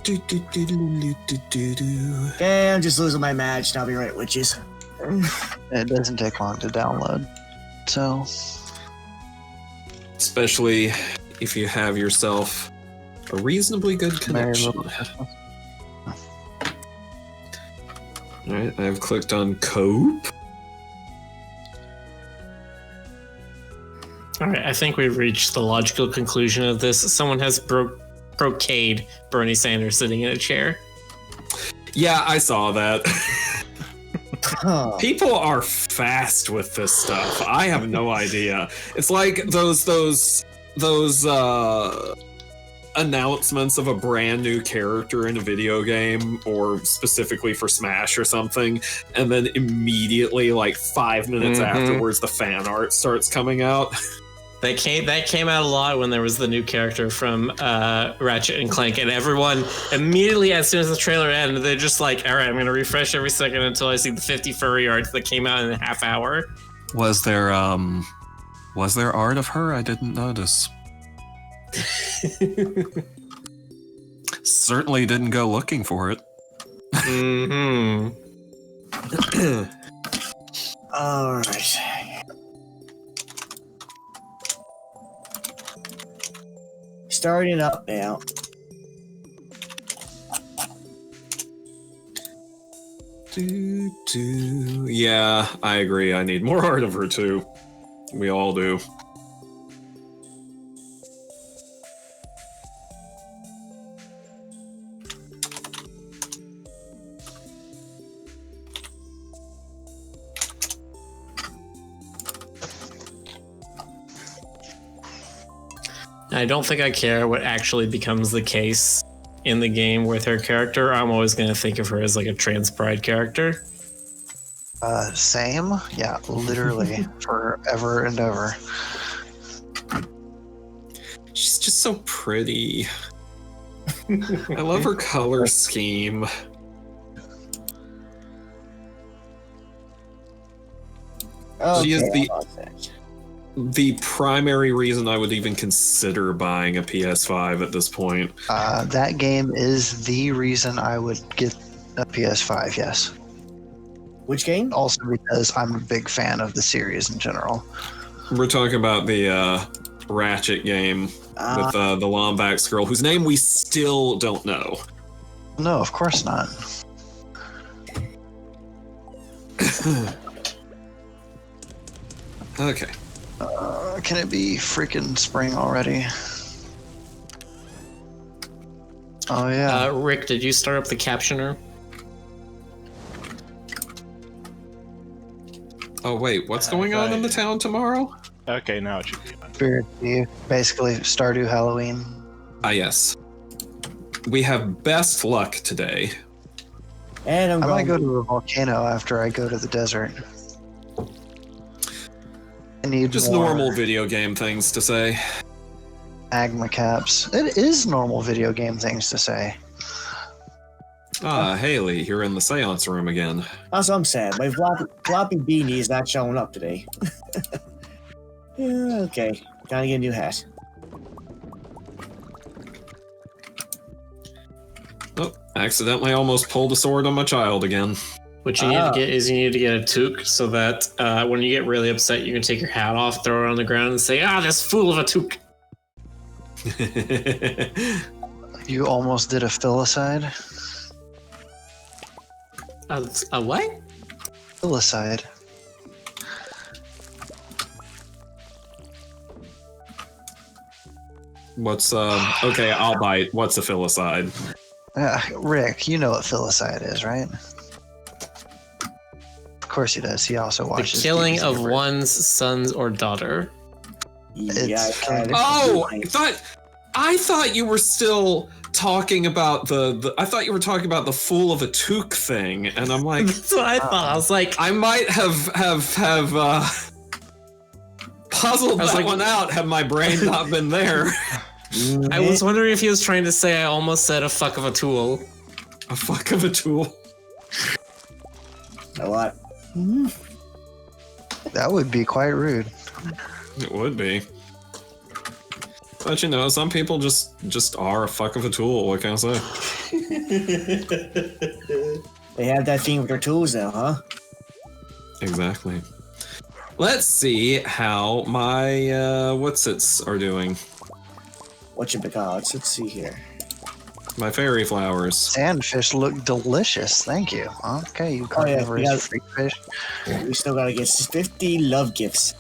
Okay, I'm just losing my match, and I'll be right with you. It doesn't take long to download, so... Especially if you have yourself a reasonably good connection. Alright, I've clicked on cope. Alright, I think we've reached the logical conclusion of this. Someone has brocade Bernie Sanders sitting in a chair. Yeah, I saw that. People are fast with this stuff. I have no idea. It's like those announcements of a brand new character in a video game, or specifically for Smash or something, and then immediately, like 5 minutes afterwards, the fan art starts coming out. That came out a lot when there was the new character from Ratchet and Clank, and everyone immediately, as soon as the trailer ended, they're just like, all right, I'm going to refresh every second until I see the 50 furry arts that came out in a half hour. Was there art of her? I didn't notice. Certainly didn't go looking for it. All right. Starting up now. Yeah, I agree. I need more art of her too. We all do. I don't think I care what actually becomes the case in the game with her character. I'm always going to think of her as like a trans pride character. Same? Yeah, literally forever and ever. She's just so pretty. I love her color scheme. Okay, She is the primary reason I would even consider buying a PS5 at this point. That game is the reason I would get a PS5, yes. Which game? Also because I'm a big fan of the series in general. We're talking about the Ratchet game with the Lombax girl, whose name we still don't know. No, of course not. Okay. Can it be freaking spring already? Oh, yeah. Rick, did you start up the captioner? Oh, wait, what's going on in the town tomorrow? Okay, now it should be. Spirit, basically Stardew Halloween. Ah, yes. We have best luck today. And I might go to a volcano after I go to the desert. I need just more normal video game things to say. magma caps. It is normal video game things to say. Ah, Haley, you're in the seance room again. That's what I'm saying. My floppy beanie is not showing up today. Yeah, okay. Gotta get a new hat. Oh, accidentally almost pulled a sword on my child again. What you need to get is you need to get a toque so that when you get really upset, you can take your hat off, throw it on the ground, and say, this fool of a toque. You almost did a filicide? A what? Filicide. What's, okay, I'll bite. What's a filicide? Rick, you know what filicide is, right? Of course he does. He also watches The killing TV of Super. one's sons or daughter. Yeah, I thought you were still talking about I thought you were talking about the fool of a toque thing, and I'm like, That's what I thought. I was like, I might have puzzled that one out had my brain not been there. I was wondering if he was trying to say I almost said a fuck of a tool. A fuck of a tool. A lot. That would be quite rude. It would be. But you know, some people just are a fuck of a tool. What can I say? They have that thing with their tools now, huh? Exactly. Let's see how my what's-its are doing. Whatchamacallits? Let's see here. My fairy flowers. Sandfish look delicious. Thank you. Okay, you Oh, yeah, carnivorous we got- freak fish. We still gotta get 50 love gifts.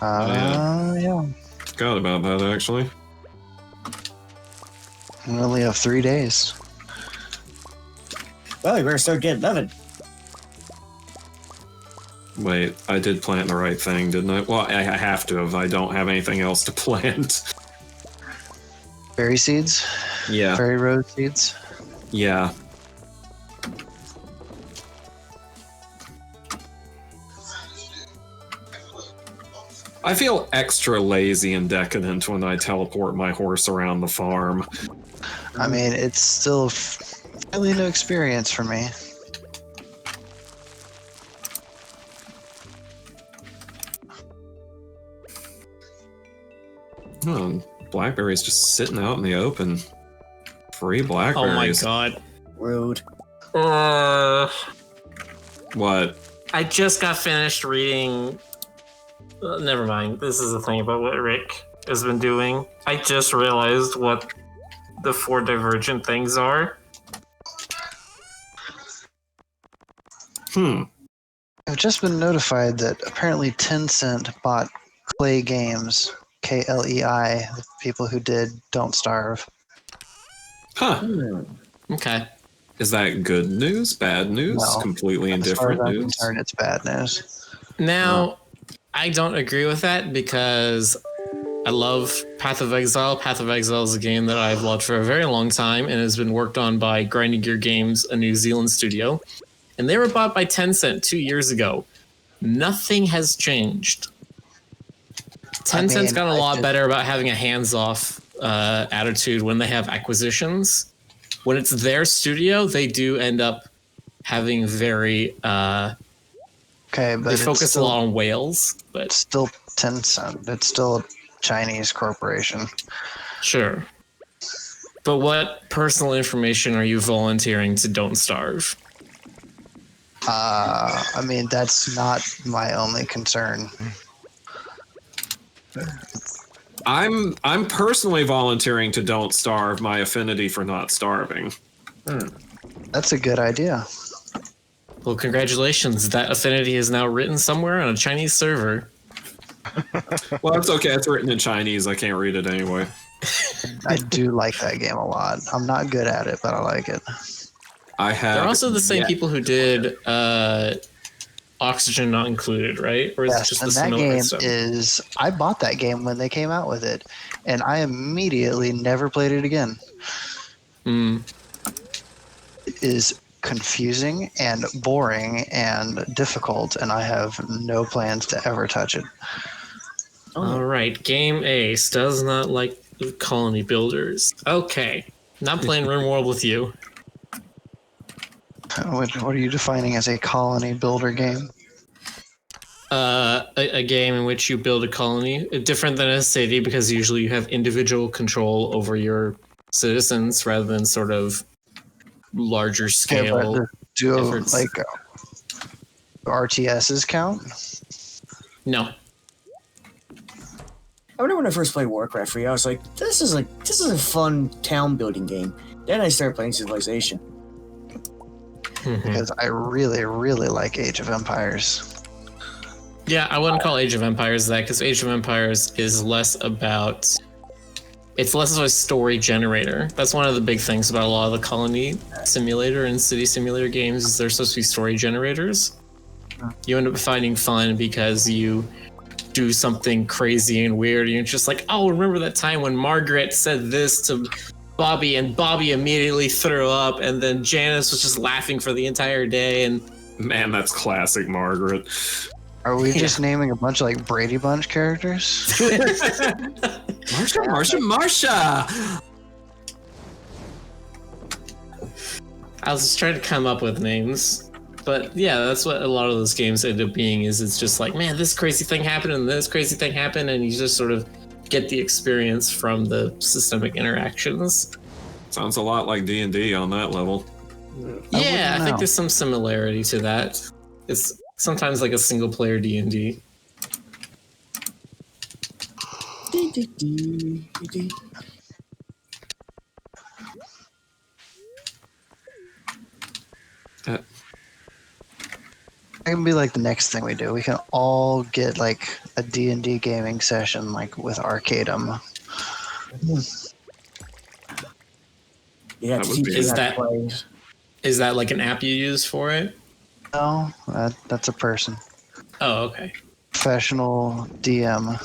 Yeah. Forgot about that, actually. We only have 3 days. Well, we better start getting loving. Wait, I did plant the right thing, didn't I? Well, I have to have. I don't have anything else to plant. Fairy seeds? Yeah. Fairy rose seeds? Yeah. I feel extra lazy and decadent when I teleport my horse around the farm. I mean, it's still a fairly new experience for me. Oh, blackberries just sitting out in the open. Free Oh blackberries. my god. Rude. What? I just got finished reading. Never mind. This is the thing about what Rick has been doing. I just realized what the 4 divergent things are. I've just been notified that apparently Tencent bought Klei Games, KLEI, the people who did Don't Starve. Huh. Okay. Is that good news? Bad news? No. Completely As far as indifferent I'm news? concerned, it's bad news. Now, I don't agree with that because I love Path of Exile. Path of Exile is a game that I've loved for a very long time and has been worked on by Grinding Gear Games, a New Zealand studio. And they were bought by Tencent 2 years ago. Nothing has changed. Tencent's gotten a lot better about having a hands-off attitude when they have acquisitions. When it's their studio, they do end up having very... Okay, but they it's focus a still, lot on whales, but it's still Tencent. It's still a Chinese corporation. sure. But what personal information are you volunteering to Don't Starve? I mean, that's not my only concern. I'm personally volunteering to Don't Starve my affinity for not starving. That's a good idea. Well, congratulations. That affinity is now written somewhere on a Chinese server. Well, it's okay. It's written in Chinese. I can't read it anyway. I do like that game a lot. I'm not good at it, but I like it. I have. They're also the same yet- people who did Oxygen Not Included, right? Or is it Yes, just and the that similar game stuff? is... I bought that game when they came out with it, and I immediately never played it again. It is confusing and boring and difficult, and I have no plans to ever touch it. All right. Game Ace does not like colony builders. Okay. Not playing RimWorld with you. What are you defining as a colony builder game? A game in which you build a colony, different than a city, because usually you have individual control over your citizens rather than sort of larger scale. but do efforts. like RTSs count? No. I remember when I first played Warcraft 3, I was like, this is a fun town building game. Then I started playing Civilization. Because I really, really like Age of Empires. Yeah, I wouldn't call Age of Empires that, because Age of Empires is less about... It's less of a story generator. That's one of the big things about a lot of the colony simulator and city simulator games is they're supposed to be story generators. You end up finding fun because you do something crazy and weird, and you're just like, oh, remember that time when Margaret said this to Bobby, and Bobby immediately threw up, and then Janice was just laughing for the entire day, and... Man, that's classic Margaret. Are we just naming a bunch of like Brady Bunch characters? Marsha! I was just trying to come up with names. But yeah, that's what a lot of those games end up being, is it's just like, man, this crazy thing happened and this crazy thing happened, and you just sort of get the experience from the systemic interactions. Sounds a lot like D&D on that level. Yeah, I think know. there's some similarity to that. It's sometimes like a single player D&D. That can be like the next thing we do. We can all get like a D&D gaming session like with Arcadum. Yeah, That to would teach be- you Is how to that- play. Is that like an app you use for it? No, that's a person. Oh, okay. Professional DM.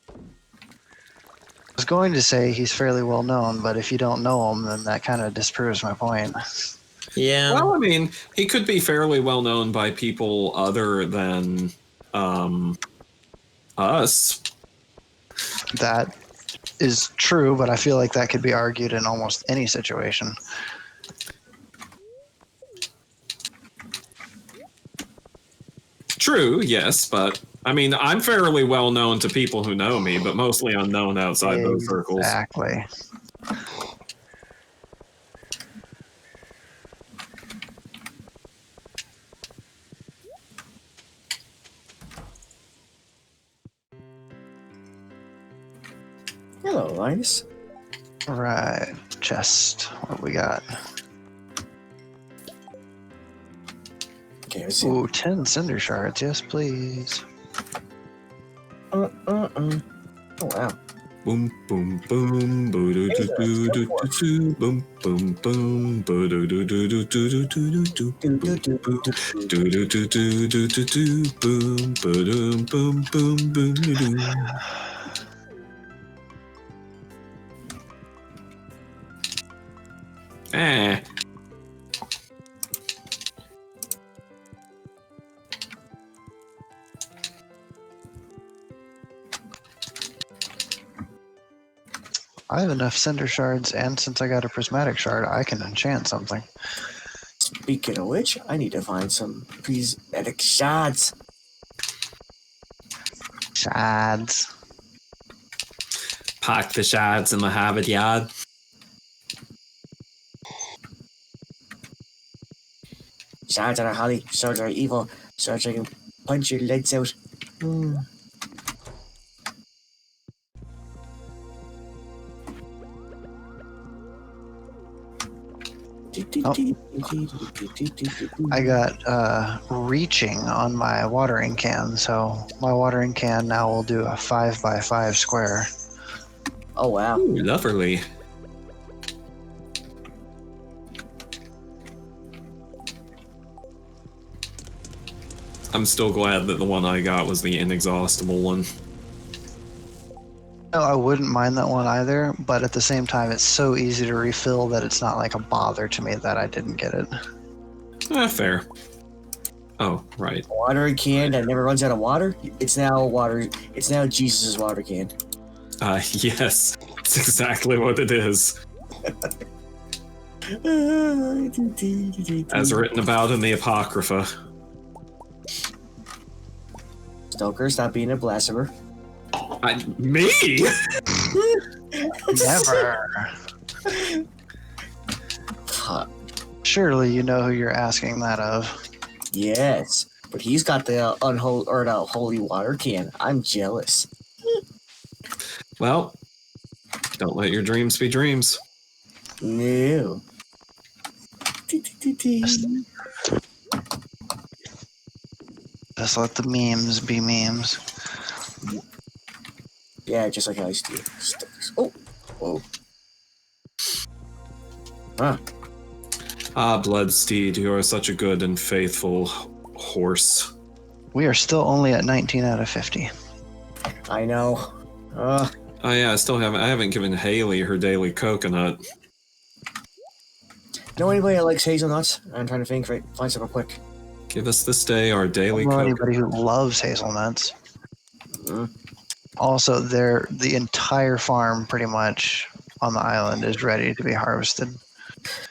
I was going to say he's fairly well known, but if you don't know him, then that kind of disproves my point. Yeah. Well, I mean, he could be fairly well known by people other than us. That is true, but I feel like that could be argued in almost any situation. True, yes, but I mean, I'm fairly well known to people who know me, but mostly unknown outside those circles. Exactly. Hello, Linus. Right. Chest. What we got? Okay, let's see. Ooh, 10 cinder shards. Yes, please. Oh, wow. Boom, boom, boom, boo doo doo doo doo doo doo, boom, boom, boom, boo doo doo doo doo doo doo doo doo, boom, boom, doo doo doo doo doo doo doo, boom, boom, boom, boom, boom, doo doo. Eh. I have enough cinder shards, and since I got a prismatic shard, I can enchant something. Speaking of which, I need to find some prismatic shards. Shards. Pack the shards in the Harvard yard. Shards are holly, swords are evil, swords I can punch your legs out. I got reaching on my watering can, so my watering can now will do a 5x5 square. Oh wow. Ooh, lovely. I'm still glad that the one I got was the inexhaustible one. No, I wouldn't mind that one either, but at the same time, it's so easy to refill that it's not like a bother to me that I didn't get it. Fair. Oh, right. Water can that never runs out of water. It's now water. It's now Jesus' water can. Yes. That's exactly what it is. As written about in the Apocrypha. Stoker, stop being a blasphemer. Me? Never. Fuck. Surely you know who you're asking that of. Yes, but he's got the unholy or the holy water can. I'm jealous. Well, don't let your dreams be dreams. No. Just let the memes be memes. Yeah, just like I used to do. Oh, whoa. Huh. Ah, Bloodsteed, you are such a good and faithful horse. We are still only at 19 out of 50. I know. Oh yeah, I haven't given Haley her daily coconut. Know anybody that likes hazelnuts? I'm trying to think. Right, find something quick. Give us this day our I daily don't know coconut. anybody who loves hazelnuts. Mm. Also, the entire farm pretty much on the island is ready to be harvested.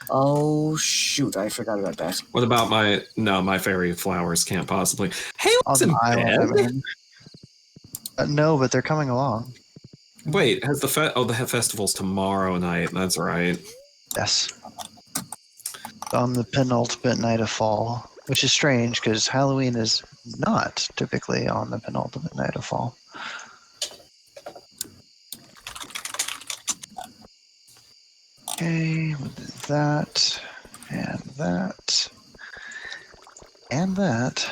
Oh shoot, I forgot about that. What about my fairy flowers can't possibly. Hey, On listen, the island, I mean. No, but they're coming along. Wait, has the the festival's tomorrow night? That's right. Yes. On the penultimate night of fall, which is strange because Halloween is not typically on the penultimate night of fall. Okay, we'll do that, and that, and that.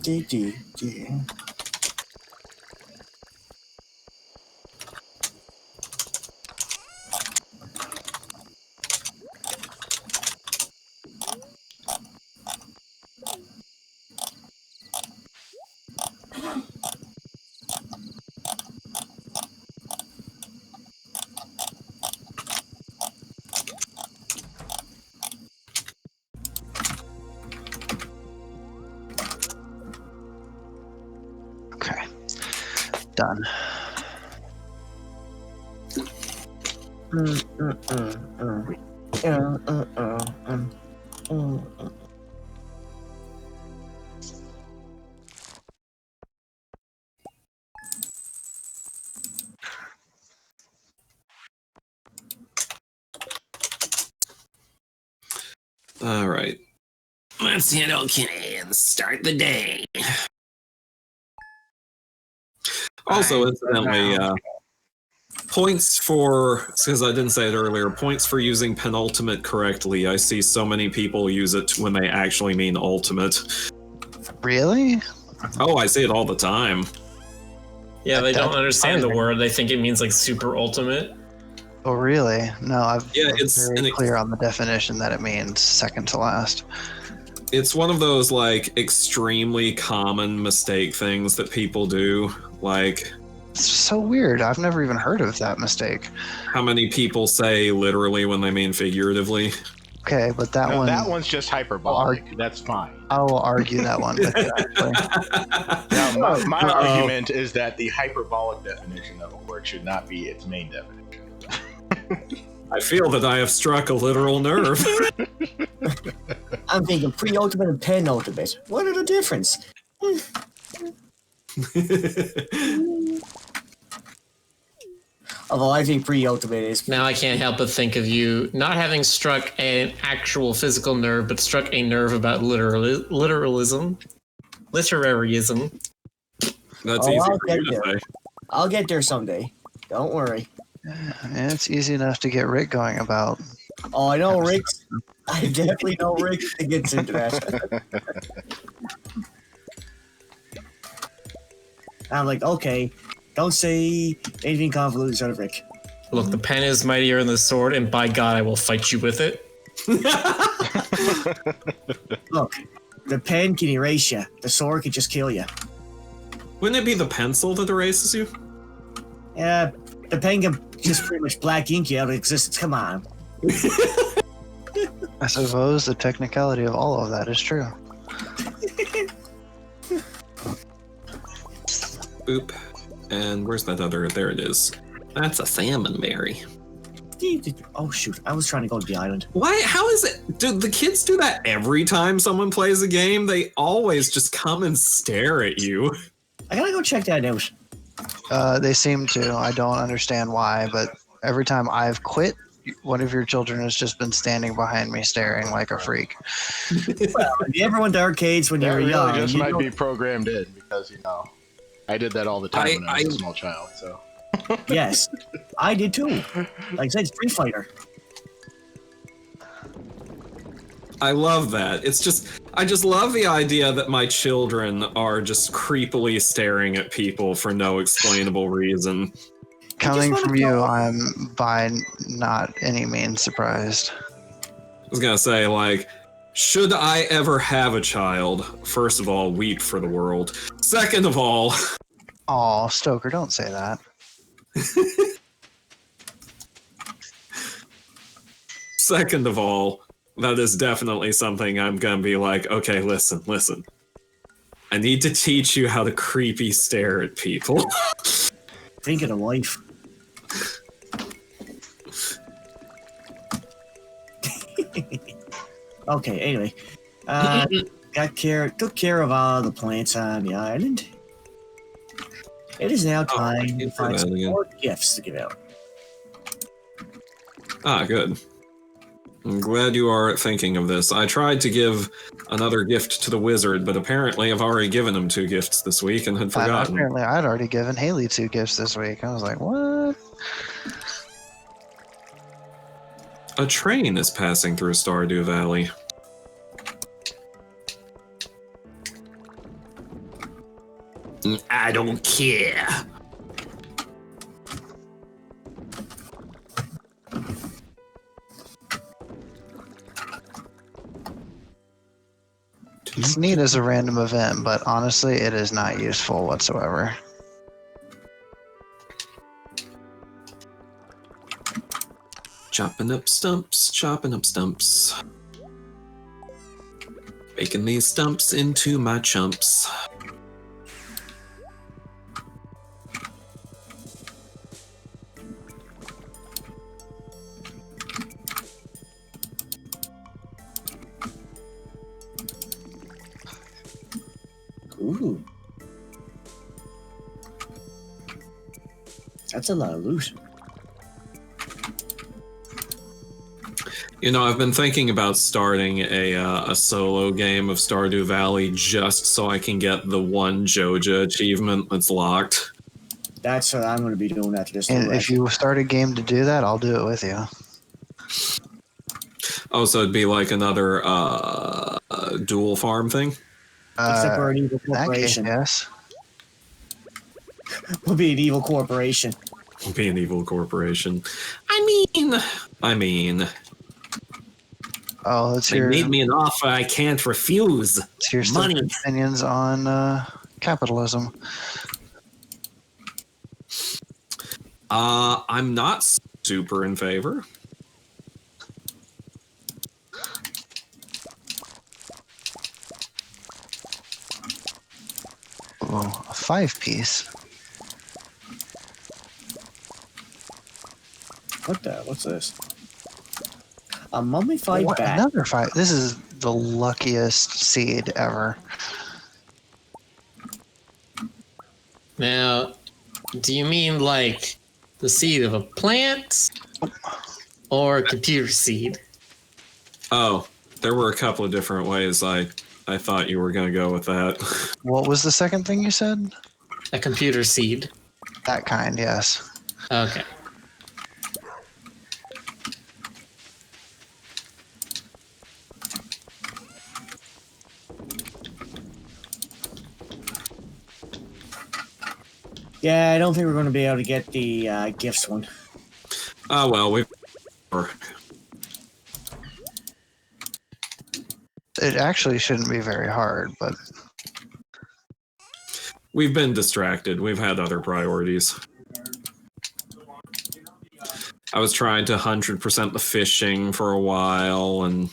Dee. Okay, done. All right. Let's hit okay and start the day. Also, incidentally, points for, because I didn't say it earlier, points for using penultimate correctly. I see so many people use it when they actually mean ultimate. Really? Oh, I see it all the time. Yeah, they don't understand the amazing. word. They think it means like super ultimate. Oh, really? No, Yeah, I'm it's very clear on the definition that it means second to last. It's one of those like extremely common mistake things that people do. Like, It's so weird. I've never even heard of that mistake. how many people say literally when they mean figuratively? Okay, but that No, one, that one's just hyperbolic. That's fine. I will argue that one with you, actually. Now, my argument is that the hyperbolic definition of a word should not be its main definition. I feel that I have struck a literal nerve. I'm thinking pre-ultimate and penultimate. What are the difference? Although I think pre-ultimate is Now I can't help but think of you not having struck an actual physical nerve, but struck a nerve about literalism. Literaryism. That's Oh, easy I'll for you get to there. say. I'll get there someday. Don't worry. Yeah, it's easy enough to get Rick going about. Oh, I know Rick. I definitely know Rick gets into that. I'm like, okay, don't say anything convoluted, son of Rick. Look, the pen is mightier than the sword, and by God, I will fight you with it. Look, the pen can erase you. The sword can just kill you. Wouldn't it be the pencil that erases you? Yeah, the pen can just pretty much black ink you out of existence. Come on. I suppose the technicality of all of that is true. Boop. And where's that other? There it is. That's a salmon berry. Oh shoot! I was trying to go to the island. Why? How is it? Do the kids do that every time someone plays a game? They always just come and stare at you. I gotta go check that out. They seem to. I don't understand why, but every time I've quit, one of your children has just been standing behind me staring like a freak. Well, if you ever went to arcades when you That were really young, just you might know- be programmed in because, I did that all the time when I was a small child, so. Yes, I did too. Like I said, Street Fighter. I love that. It's just, I just love the idea that my children are just creepily staring at people for no explainable reason. Coming wanna from you, know- I'm by not any means surprised. I was gonna say, like, should I ever have a child? First of all, weep for the world. Second of all, Aw, Stoker, don't say that. second of all, that is definitely something I'm gonna be like, okay, listen. I need to teach you how to creepy stare at people. Think of the wife. Okay, anyway. Took care of all the plants on the island. It is now time to find some more gifts to give out. Ah, good. I'm glad you are thinking of this. I tried to give another gift to the wizard, but apparently I've already given him 2 gifts this week and had forgotten. Apparently I'd already given Haley 2 gifts this week. I was like, what? A train is passing through Stardew Valley. I don't care. It's neat as a random event, but honestly, it is not useful whatsoever. Chopping up stumps, chopping up stumps. Making these stumps into my chumps. Ooh. That's a lot of loot. You know, I've been thinking about starting a solo game of Stardew Valley just so I can get the one Joja achievement that's locked. That's what I'm going to be doing after this. And if you start a game to do that, I'll do it with you. Oh, so it'd be like another dual farm thing? Except we're an evil In that case, corporation. yes. We'll be an evil corporation. Be an evil corporation. I mean... Oh, let's They hear, made me an offer I can't refuse. let's hear some Money. opinions on capitalism. I'm not super in favor. Oh, a 5-piece. What the? What's this? A mummified What, bat. another 5? This is the luckiest seed ever. Now, do you mean like the seed of a plant or computer seed? Oh, there were a couple of different ways I thought you were going to go with that. What was the second thing you said? A computer seed. That kind, yes. Okay. Yeah, I don't think we're going to be able to get the gifts one. Oh, well, It actually shouldn't be very hard, but we've been distracted. We've had other priorities. I was trying to 100% the fishing for a while, and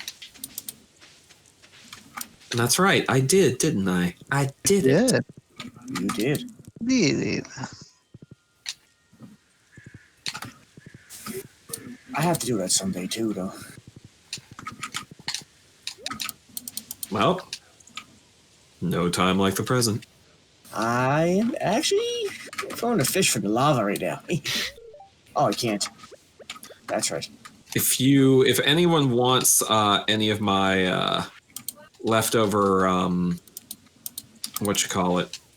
that's right. I did, didn't I? I did it. yeah, You did. indeed. I have to do that someday too, though. Well, no time like the present. I am actually throwing a fish for the lava right now. Oh, I can't. That's right. If anyone wants any of my leftover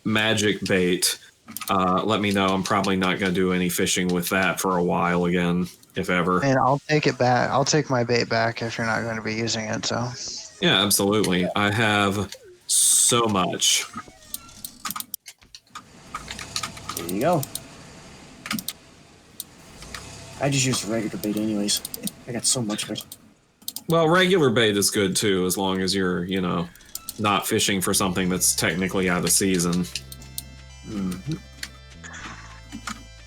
magic bait, let me know. I'm probably not going to do any fishing with that for a while again, if ever. And I'll take it back. I'll take my bait back if you're not going to be using it. So Yeah, absolutely. I have so much. There you go. I just used regular bait anyways. I got so much of it. Well, regular bait is good too, as long as you're, not fishing for something that's technically out of season. Mm-hmm.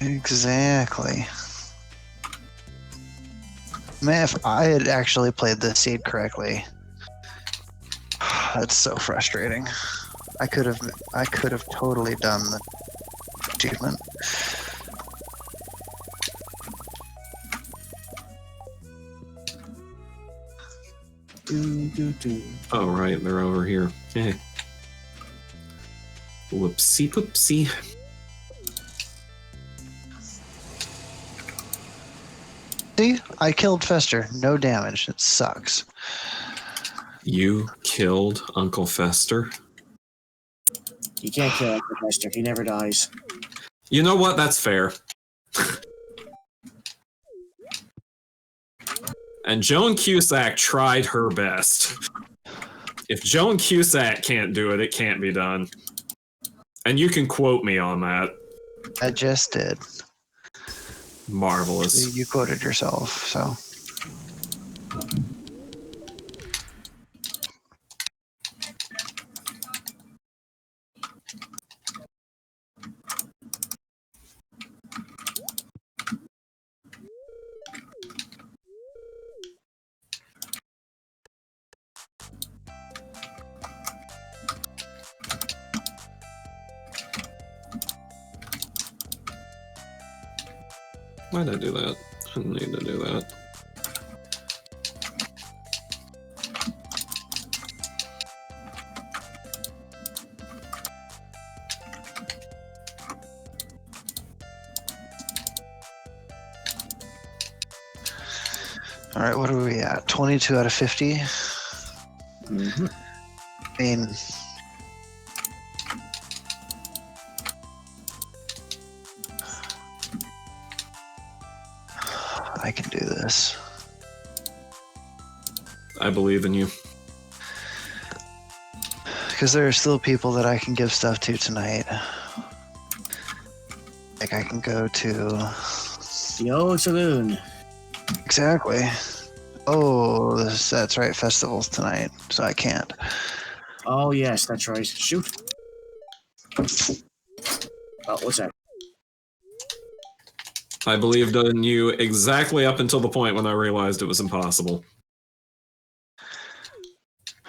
exactly. Man, if I had actually played this seed correctly, that's so frustrating. I could have totally done the achievement. Oh, right, they're over here. Eh. Whoopsie poopsie. See, I killed Fester. No damage. It sucks. You killed Uncle Fester? You can't kill Uncle Fester. He never dies. You know what? That's fair. And Joan Cusack tried her best. If Joan Cusack can't do it, it can't be done. And you can quote me on that. I just did. Marvelous. You quoted yourself, so. Why'd I do that? I didn't need to do that. All right, what are we at? 22 out of 50? Mm-hmm. I mean, I can do this. I believe in you. Because there are still people that I can give stuff to tonight. Like I can go to... The old saloon. Exactly. Oh, that's right. Festival's tonight, so I can't. Oh, yes, that's right. Shoot. Oh, what's that? I believed in you exactly up until the point when I realized it was impossible.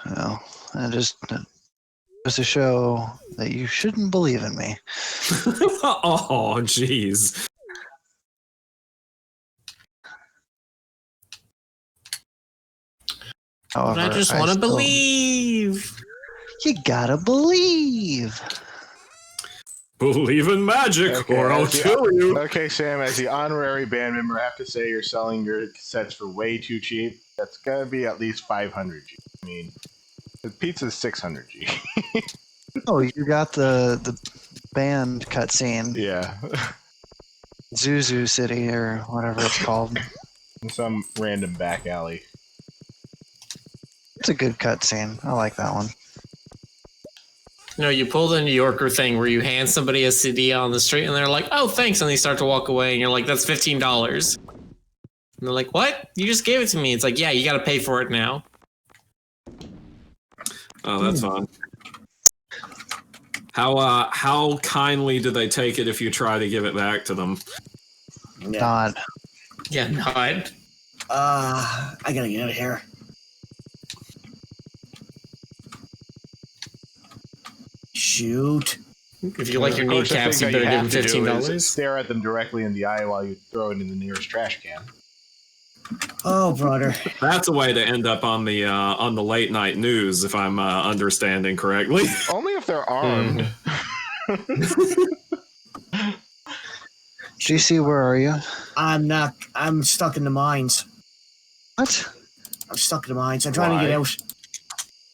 Well, and just to show that you shouldn't believe in me. Oh, jeez. However, I just want to still- believe. You gotta believe. Believe in magic, or I'll as the- kill you. Okay, Sam, as the honorary band member, I have to say you're selling your sets for way too cheap. That's gonna be at least 500 G. I mean, the pizza's 600 G. Oh, you got the band cutscene, Yeah. Zuzu City or whatever it's called. In some random back alley. It's a good cutscene. I like that one. You know, you pull the New Yorker thing where you hand somebody a CD on the street and they're like, "Oh, thanks," and they start to walk away, and you're like, "That's $15." And they're like, "What? You just gave it to me." It's like, "Yeah, you got to pay for it now." Oh, that's fun. How kindly do they take it if you try to give it back to them? Yeah. Not. Yeah, not. I gotta get out of here. Shoot. If you like your Of course, the kneecaps, thing you that better give have them to do is $15. Stare at them directly in the eye while you throw it in the nearest trash can. Oh, brother. That's a way to end up on the late night news, if I'm understanding correctly. Only if they're armed. GC, where are you? I'm not. I'm stuck in the mines. What? I'm stuck in the mines. I'm trying to get Why? out.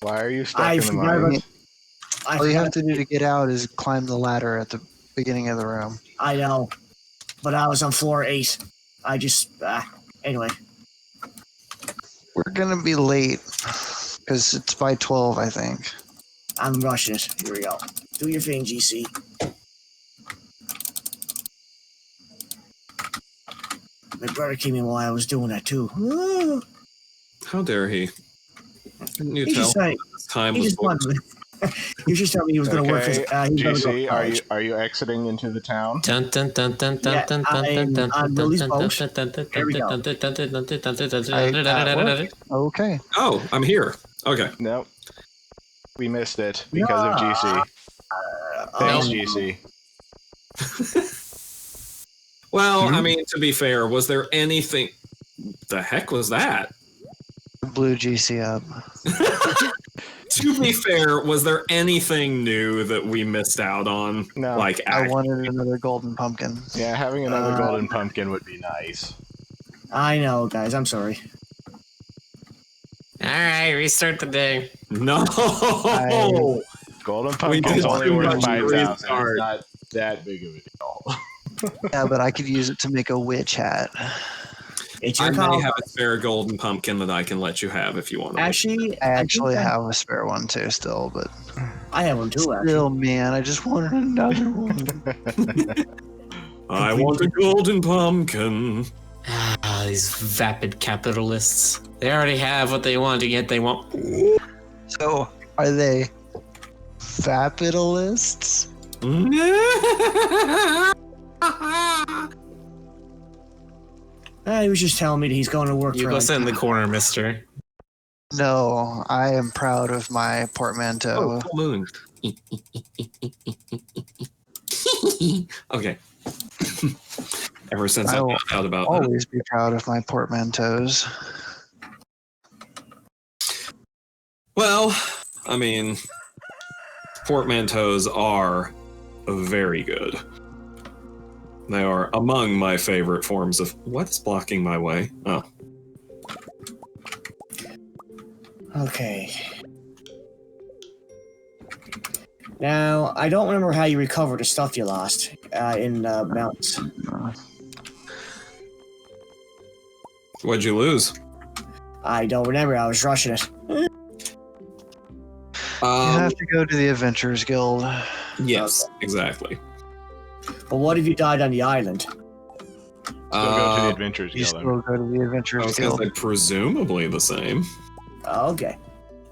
Why are you stuck I in the forgot mines? I All you have forgot- to do to get out is climb the ladder at the beginning of the room. I know. But I was on floor 8. I just. Anyway. We're gonna be late because it's by 12, I think. I'm rushing it. Here we go. Do your thing, GC. My brother came in while I was doing that, too. Ooh. How dare he? Didn't you He tell just, him this time he was just wanted he just told me he was going to work his. Okay, He was gonna go to GC, college. are you exiting into the town? Dun dun dun dun dun Yeah, dun dun I'm dun on dun Lily's dun boat. dun dun dun Here we go. dun dun dun dun dun dun dun dun dun I- dun dun dun dun dun. Okay. Oh, I'm here. Okay. No. We missed it because of GC. Thanks, GC. Well, I mean, to be fair, was there anything? The heck was that? Blue GC up. To be fair, was there anything new that we missed out on? No. Like, I wanted another golden pumpkin. Yeah, having another golden pumpkin would be nice. I know, guys. I'm sorry. All right, restart the day. no. Golden did pumpkin's only too worth much 5,000. restart. It's not that big of a deal. Yeah, but I could use it to make a witch hat. It's I your may call. have a spare golden pumpkin that I can let you have if you want to. Actually, I actually think have a spare one too, still, but I have one too. Actually, still, man, I just wanted another one. I want a golden pumpkin. Ah, these vapid capitalists. They already have what they want, yet they want. So, are they capitalists? he was just telling me that he's going to work You for. go sit in the corner, mister. No, I am proud of my portmanteau. Oh, full moon. Okay. Ever since I I will found out about that. always be proud of my portmanteaus. Well, I mean, portmanteaus are very good. They are among my favorite forms of... What's blocking my way? Oh. Okay. Now, I don't remember how you recovered the stuff you lost in mountains. What'd you lose? I don't remember. I was rushing it. You have to go to the Adventurers Guild. Yes, exactly. But what if you died on the island? Still go to the Adventurers You Guild. still go to the I Adventurers was going to Guild. say presumably the same. Okay.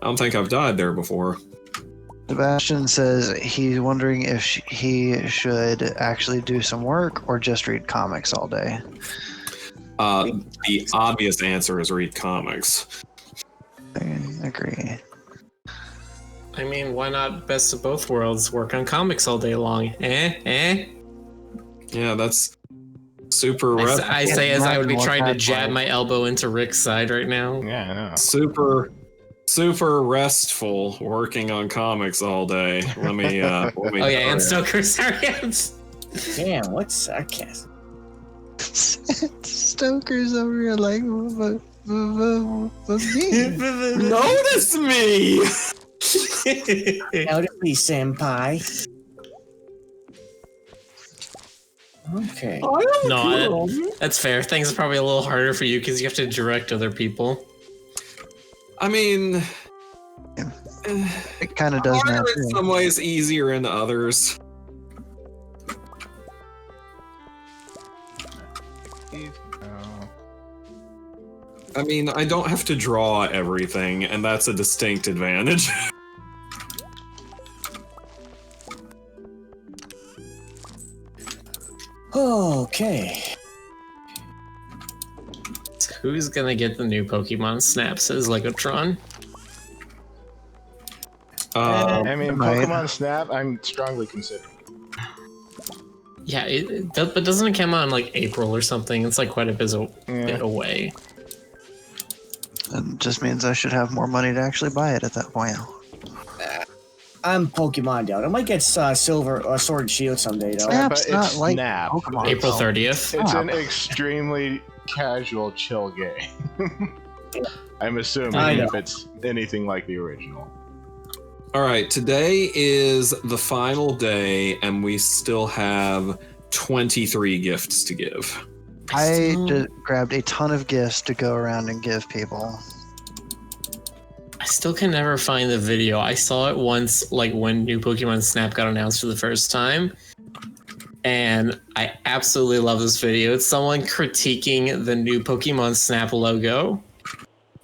I don't think I've died there before. Sebastian says he's wondering if he should actually do some work or just read comics all day. The obvious answer is read comics. I agree. I mean, why not best of both worlds? Work on comics all day long. Yeah, that's super I say as I would be Not trying to that jab bad. my elbow into Rick's side right now. Yeah, I know. super restful working on comics all day. Let me Oh yeah, and Stoker's Arians. Damn, what's sarcasm? Stoker's over here like, me. Notice me! Notice me, senpai. Okay. No, that's fair. Things are probably a little harder for you because you have to direct other people. I mean, It kind of does now harder in too. some ways, easier in others. I mean, I don't have to draw everything, and that's a distinct advantage. Okay. Who's gonna get the new Pokemon Snap? Says Legotron. I mean, Right. Pokemon Snap, I'm strongly considering. Yeah, but doesn't it come out in like April or something? It's like quite a bit Yeah. away. It just means I should have more money to actually buy it at that point. I'm Pokemon down. I might get Silver or Sword and Shield someday, though. Snap's but not it's like Snap. Pokemon. April though. 30th. It's an extremely casual, chill game. I'm assuming I know. if it's anything like the original. All right, today is the final day, and we still have 23 gifts to give. I just grabbed a ton of gifts to go around and give people. I still can never find the video. I saw it once, like when new Pokemon Snap got announced for the first time. And I absolutely love this video. It's someone critiquing the new Pokemon Snap logo.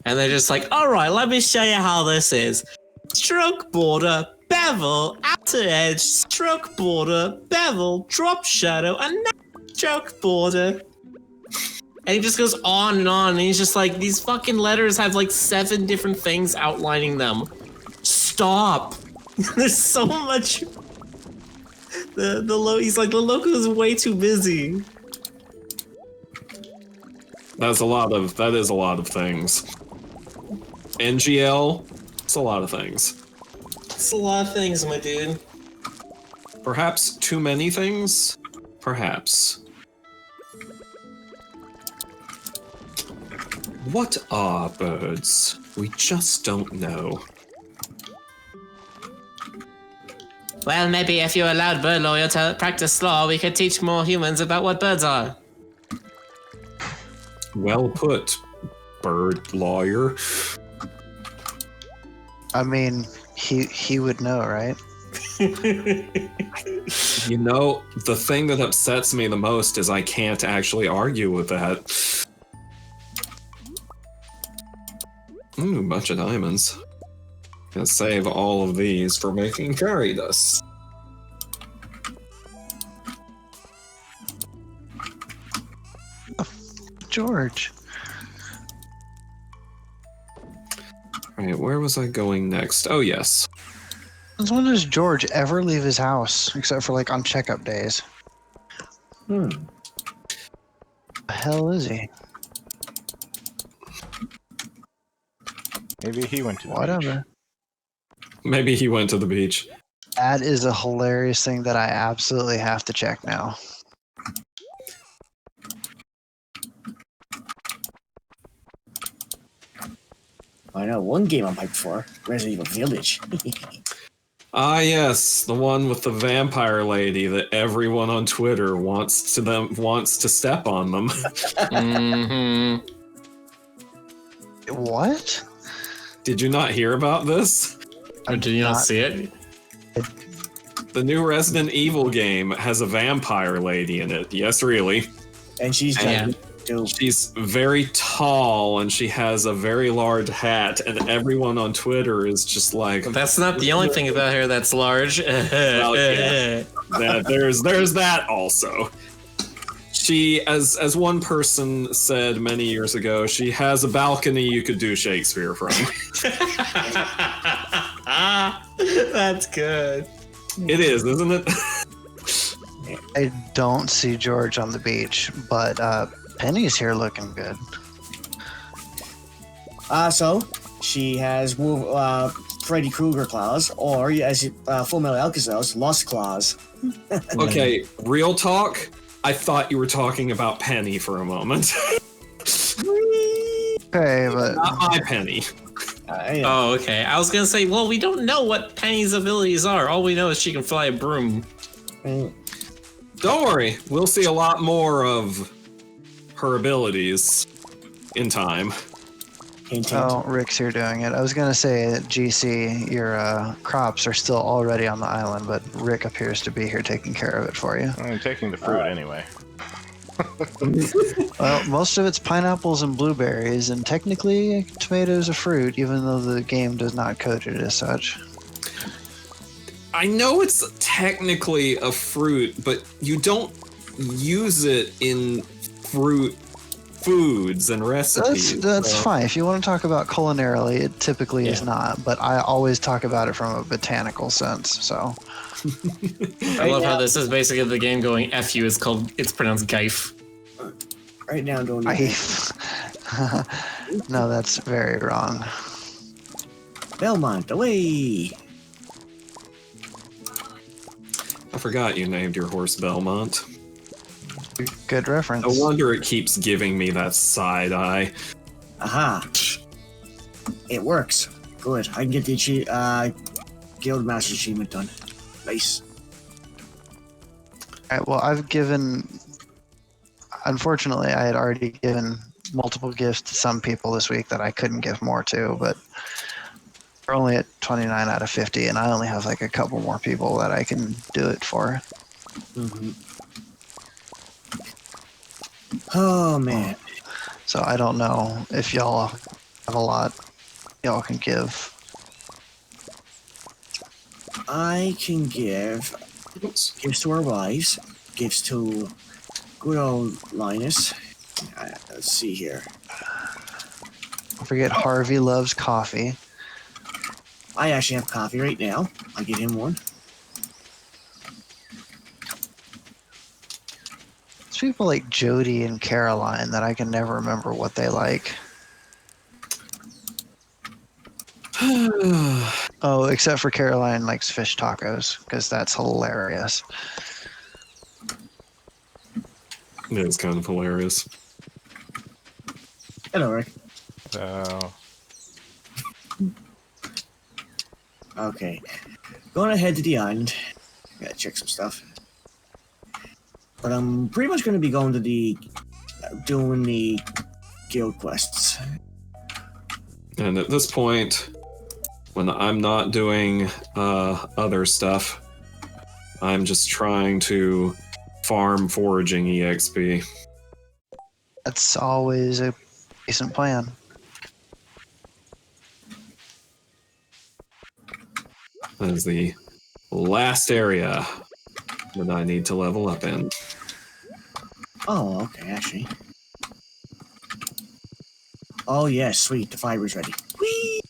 And they're just like, all right, let me show you how this is. Stroke border, bevel, outer edge, stroke border, bevel, drop shadow, and now stroke border. And he just goes on and on, and he's just like, these fucking letters have like 7 different things outlining them. stop. There's so much. He's like, the logo is way too busy. That is a lot of things. NGL, it's a lot of things. It's a lot of things, my dude. Perhaps too many things? Perhaps. What are birds? We just don't know. Well, maybe if you allowed Bird Lawyer to practice law, we could teach more humans about what birds are. Well put, bird lawyer. I mean, he would know, right? You know, the thing that upsets me the most is I can't actually argue with that. Ooh, bunch of diamonds. Gonna save all of these for making fairy dust. George. Alright, where was I going next? Oh, yes. Since when does George ever leave his house, except for like on checkup days? The hell is he? Maybe he went to the beach. Whatever. Maybe he went to the beach. That is a hilarious thing that I absolutely have to check now. I know one game I'm hyped for: Resident Evil Village. Ah, yes, the one with the vampire lady that everyone on Twitter wants to step on them. Mm-hmm. What? Did you not hear about this? Did you not see it? The new Resident Evil game has a vampire lady in it. Yes, really. And she's Yeah. She's very tall and she has a very large hat, and everyone on Twitter is just like, That's not the only thing about her that's large. Well, yeah. there's that also. She, as one person said many years ago, she has a balcony you could do Shakespeare from. That's good. It is, isn't it? I don't see George on the beach, but Penny's here looking good. So she has Freddy Krueger claws, or as Full Metal Alcazar's Lost claws. Okay, real talk. I thought you were talking about Penny for a moment. Okay, but Not my Penny. Yeah. Oh, okay. I was gonna say, well, we don't know what Penny's abilities are. All we know is she can fly a broom. Don't worry, we'll see a lot more of her abilities in time. Hint, hint. oh, Rick's here doing it. I was gonna say, GC, your crops are still already on the island, but Rick appears to be here taking care of it for you. I'm taking the fruit anyway. Well, most of it's pineapples and blueberries, and technically tomatoes are fruit, even though the game does not code it as such. I know it's technically a fruit, but you don't use it in fruit foods and recipes. That's so. fine. If you want to talk about culinarily, it typically is not, but I always talk about it from a botanical sense, so. I love how this is basically the game going F you. It's pronounced Geif. Right now, don't. No, that's very wrong. Belmont, away! I forgot you named your horse Belmont. Good reference. No wonder it keeps giving me that side eye. Aha! It works. Good. I can get the Guild Master achievement done. Nice. Alright, well, I've given... Unfortunately, I had already given multiple gifts to some people this week that I couldn't give more to, but we're only at 29 out of 50, and I only have like a couple more people that I can do it for. Mm-hmm. Oh, man. So I don't know if y'all have a lot y'all can give. I can give gifts to our wives, gifts to good old Linus. Let's see here. Don't forget Harvey loves coffee. I actually have coffee right now. I'll get him one. It's people like Jody and Caroline that I can never remember what they like. Oh, except for Caroline likes fish tacos because that's hilarious. It is kind of hilarious. Hello, Rick. So, Okay. Going ahead to the island. Gotta check some stuff. But I'm pretty much going to be going to doing the guild quests. And at this point, when I'm not doing other stuff, I'm just trying to farm foraging EXP. That's always a decent plan. That is the last area that I need to level up in. Oh, okay, actually. Oh, yes, sweet. The fiber's ready. Whee!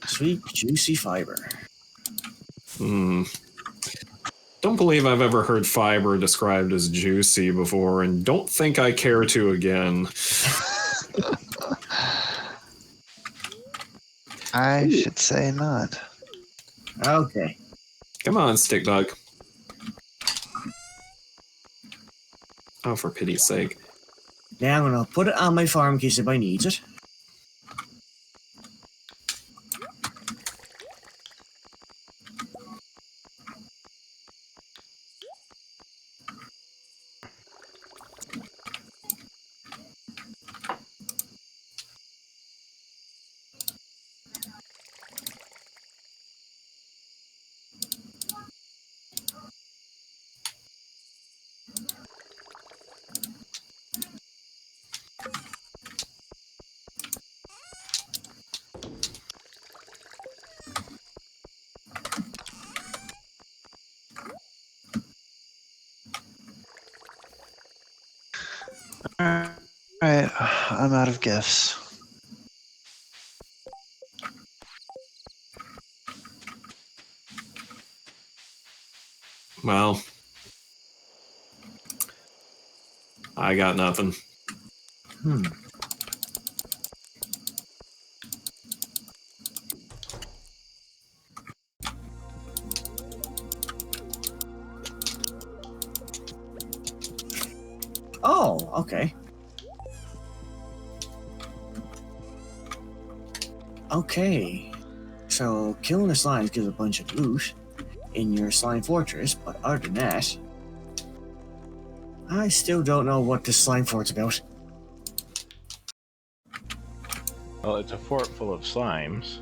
Sweet, juicy fiber. Don't believe I've ever heard fiber described as juicy before, and don't think I care to again. I should say not. Okay. Come on, stick bug. Oh, for pity's sake. Now I'm going to put it on my farm in case anybody needs it. Alright, I'm out of gifts. Well, I got nothing. Oh, okay. Okay. So, killing the slimes gives a bunch of loot in your slime fortress, but other than that, I still don't know what this slime fort's about. well, it's a fort full of slimes.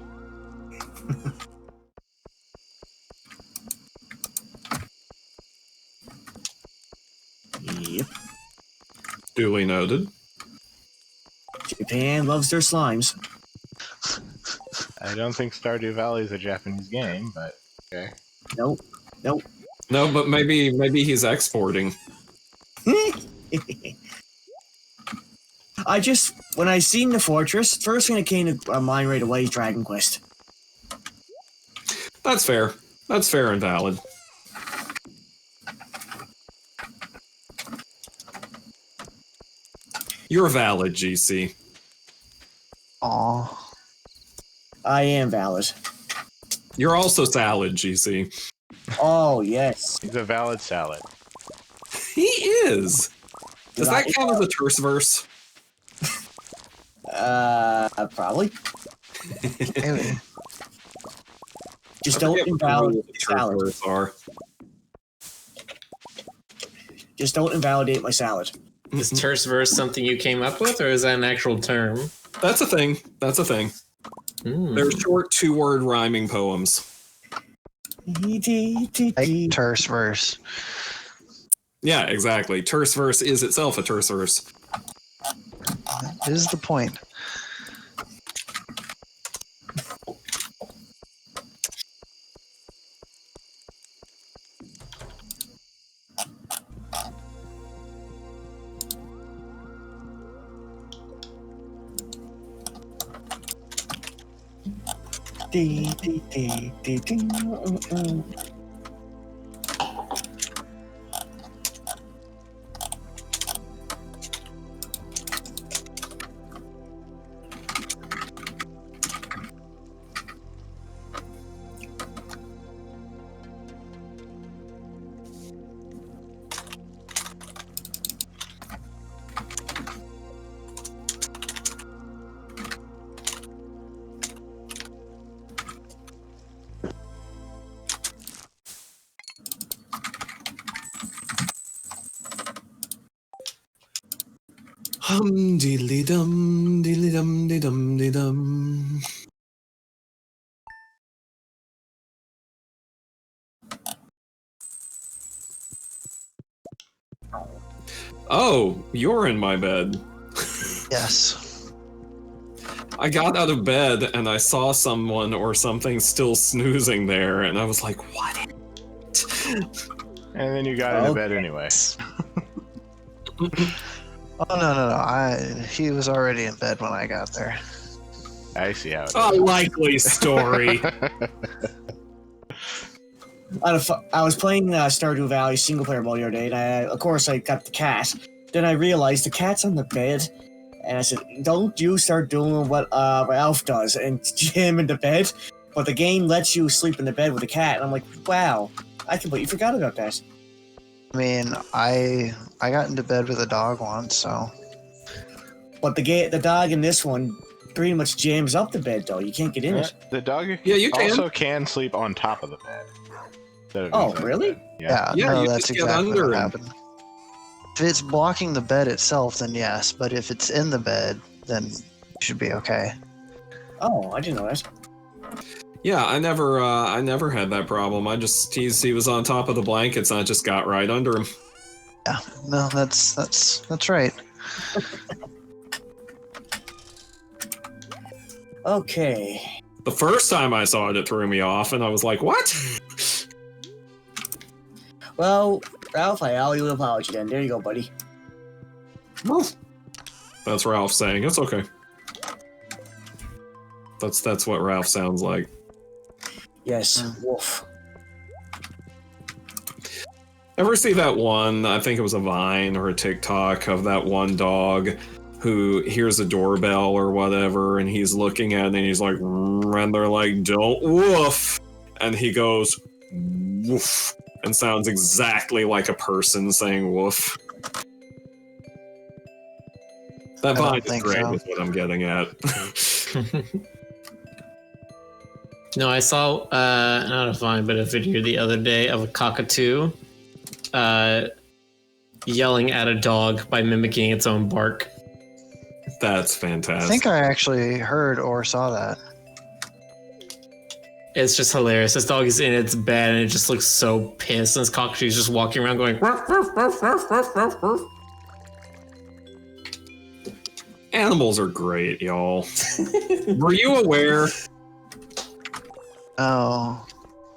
Yep. Duly noted. Japan loves their slimes. I don't think Stardew Valley is a Japanese game, but okay. Nope. Nope. No, but maybe he's exporting. When I seen the fortress, first thing that came to my mind right away is Dragon Quest. That's fair. That's fair and valid. You're valid, GC. Aw. I am valid. You're also salad, GC. Oh, yes. He's a valid salad. He is. Does that count as a terse verse? Probably. Maybe. Just I don't forget what the invalidate rules my of terse salad. verse are. Just don't invalidate my salad. Is terse verse something you came up with, or is that an actual term? That's a thing. That's a thing. They're short 2-word rhyming poems. Like terse verse. Yeah, exactly. Terse verse is itself a terse verse. That is the point. Hum diddly dum diddly dum de dum de dum. Oh, you're in my bed. Yes. I got out of bed and I saw someone or something still snoozing there, and I was like, what? And then you got into bed anyway. Oh no! He was already in bed when I got there. I see how it A likely story. I was playing Stardew Valley single player mode the other day, and of course I got the cat. Then I realized the cat's on the bed, and I said, "Don't you start doing what Ralph does and jam in the bed." But the game lets you sleep in the bed with the cat, and I'm like, "Wow, I completely forgot about that." I mean, I got into bed with a dog once, so But the dog in this one pretty much jams up the bed, though. You can't get in it. The dog Yeah, you can. also can sleep on top of the bed. instead of Oh, inside the really? bed. Yeah. Yeah, no, you that's just get exactly under what him. happened. If it's blocking the bed itself, then yes. But if it's in the bed, then it should be okay. Oh, I didn't know that. Yeah, I never had that problem. He was on top of the blankets and I just got right under him. Yeah, no, that's right. Okay. The first time I saw it, it threw me off, and I was like, what? Well, Ralph, I owe you an apology then. There you go, buddy. That's Ralph saying, it's okay. That's what Ralph sounds like. Yes, woof. Ever see that one, I think it was a Vine or a TikTok of that one dog who hears a doorbell or whatever, and he's looking at it and he's like, and they're like, don't woof. And he goes, woof, and sounds exactly like a person saying woof. That Vine is think great, so. is what I'm getting at. No, I saw not a Vine, but a video the other day of a cockatoo yelling at a dog by mimicking its own bark. That's I fantastic. think I actually heard or saw that. It's just hilarious. This dog is in its bed and it just looks so pissed, and this cockatoo is just walking around going. "Ruff, ruff, ruff, ruff, ruff, ruff, ruff." Animals are great, y'all. Were you aware? Oh,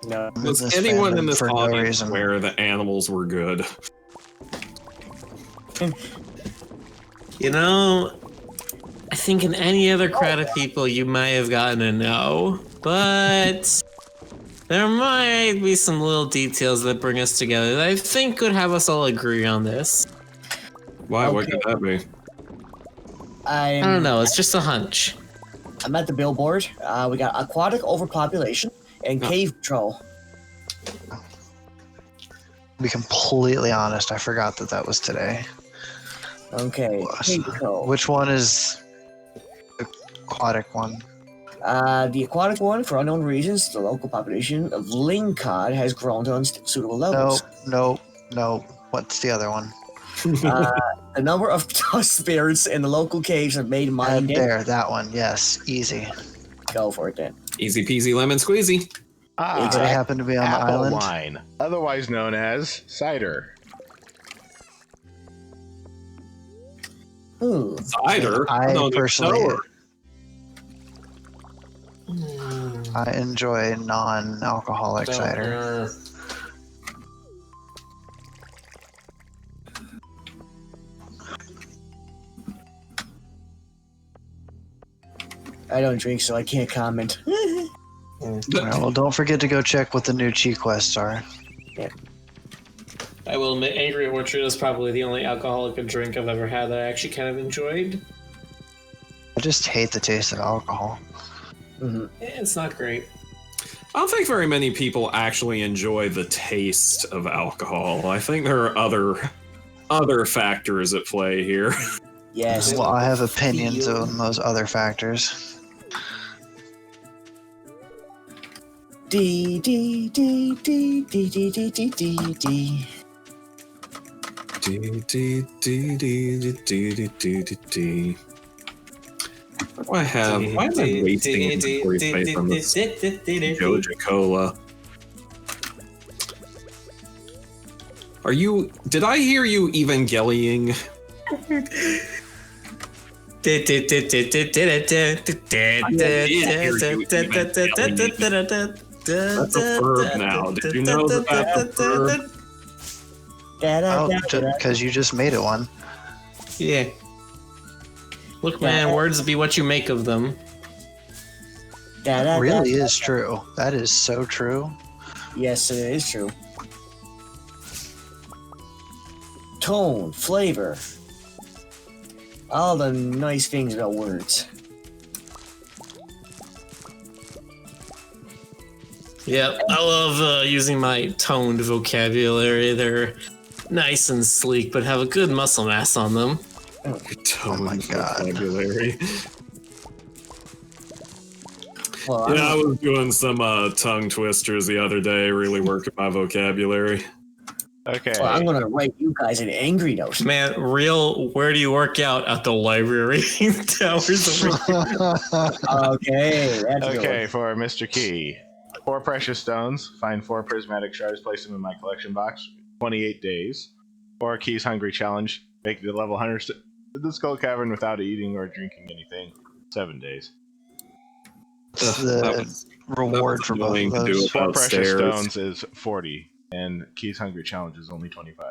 No. Was this anyone fandom in this for no audience reason. aware that animals were good? You know, I think in any other crowd of people, you might have gotten a no, but there might be some little details that bring us together that I think could have us all agree on this. Why? What Okay. could that be? I don't know. It's just a hunch. I'm at the billboard. We got aquatic overpopulation and cave patrol. To be completely honest, I forgot that was today. Okay, cave patrol. Which one is the aquatic one? The aquatic one, for unknown reasons, the local population of lingcod has grown to unsuitable levels. No. What's the other one? The number of dust spirits in the local caves have made mine dead. There, that one. Yes, easy. Go for it then. Easy peasy lemon squeezy. Ah, Did it happen to be on the apple island? wine, otherwise known as cider. Ooh. Cider. I don't even personally, know her. I enjoy non-alcoholic cider. I don't drink, so I can't comment. Alright, well, don't forget to go check what the new Chi quests are. I will admit, Angry Orchard is probably the only alcoholic drink I've ever had that I actually kind of enjoyed. I just hate the taste of alcohol. It's not great. I don't think very many people actually enjoy the taste of alcohol. I think there are other factors at play here. Yes. Well, I have opinions on those other factors. D D D D D D D D D D. What do I have? Why am I wasting inventory space on this Joja Cola? Are you? Did I hear you evangelioing? That's a verb now. Did you know that that's a verb? Oh, because you just made it one. Yeah. Look, man, words be what you make of them. That really is true. That is so true. Yes, it is true. Tone, flavor, all the nice things about words. Yep, I love using my toned vocabulary. They're nice and sleek, but have a good muscle mass on them. Oh my god. Vocabulary. Well, Yeah, I was doing some tongue twisters the other day, really working my vocabulary. Okay. well, I'm gonna write you guys an angry note. Man, where do you work out? At the library towers over here. Okay, that's Okay, good. for Mr. Key. 4 precious stones. Find 4 prismatic shards. Place them in my collection box. 28 days. 4 Keys Hungry Challenge. Make the level 100 the Skull Cavern without eating or drinking anything. 7 days. The reward for both of those. 4 precious stones is 40. And Keys Hungry Challenge is only 25.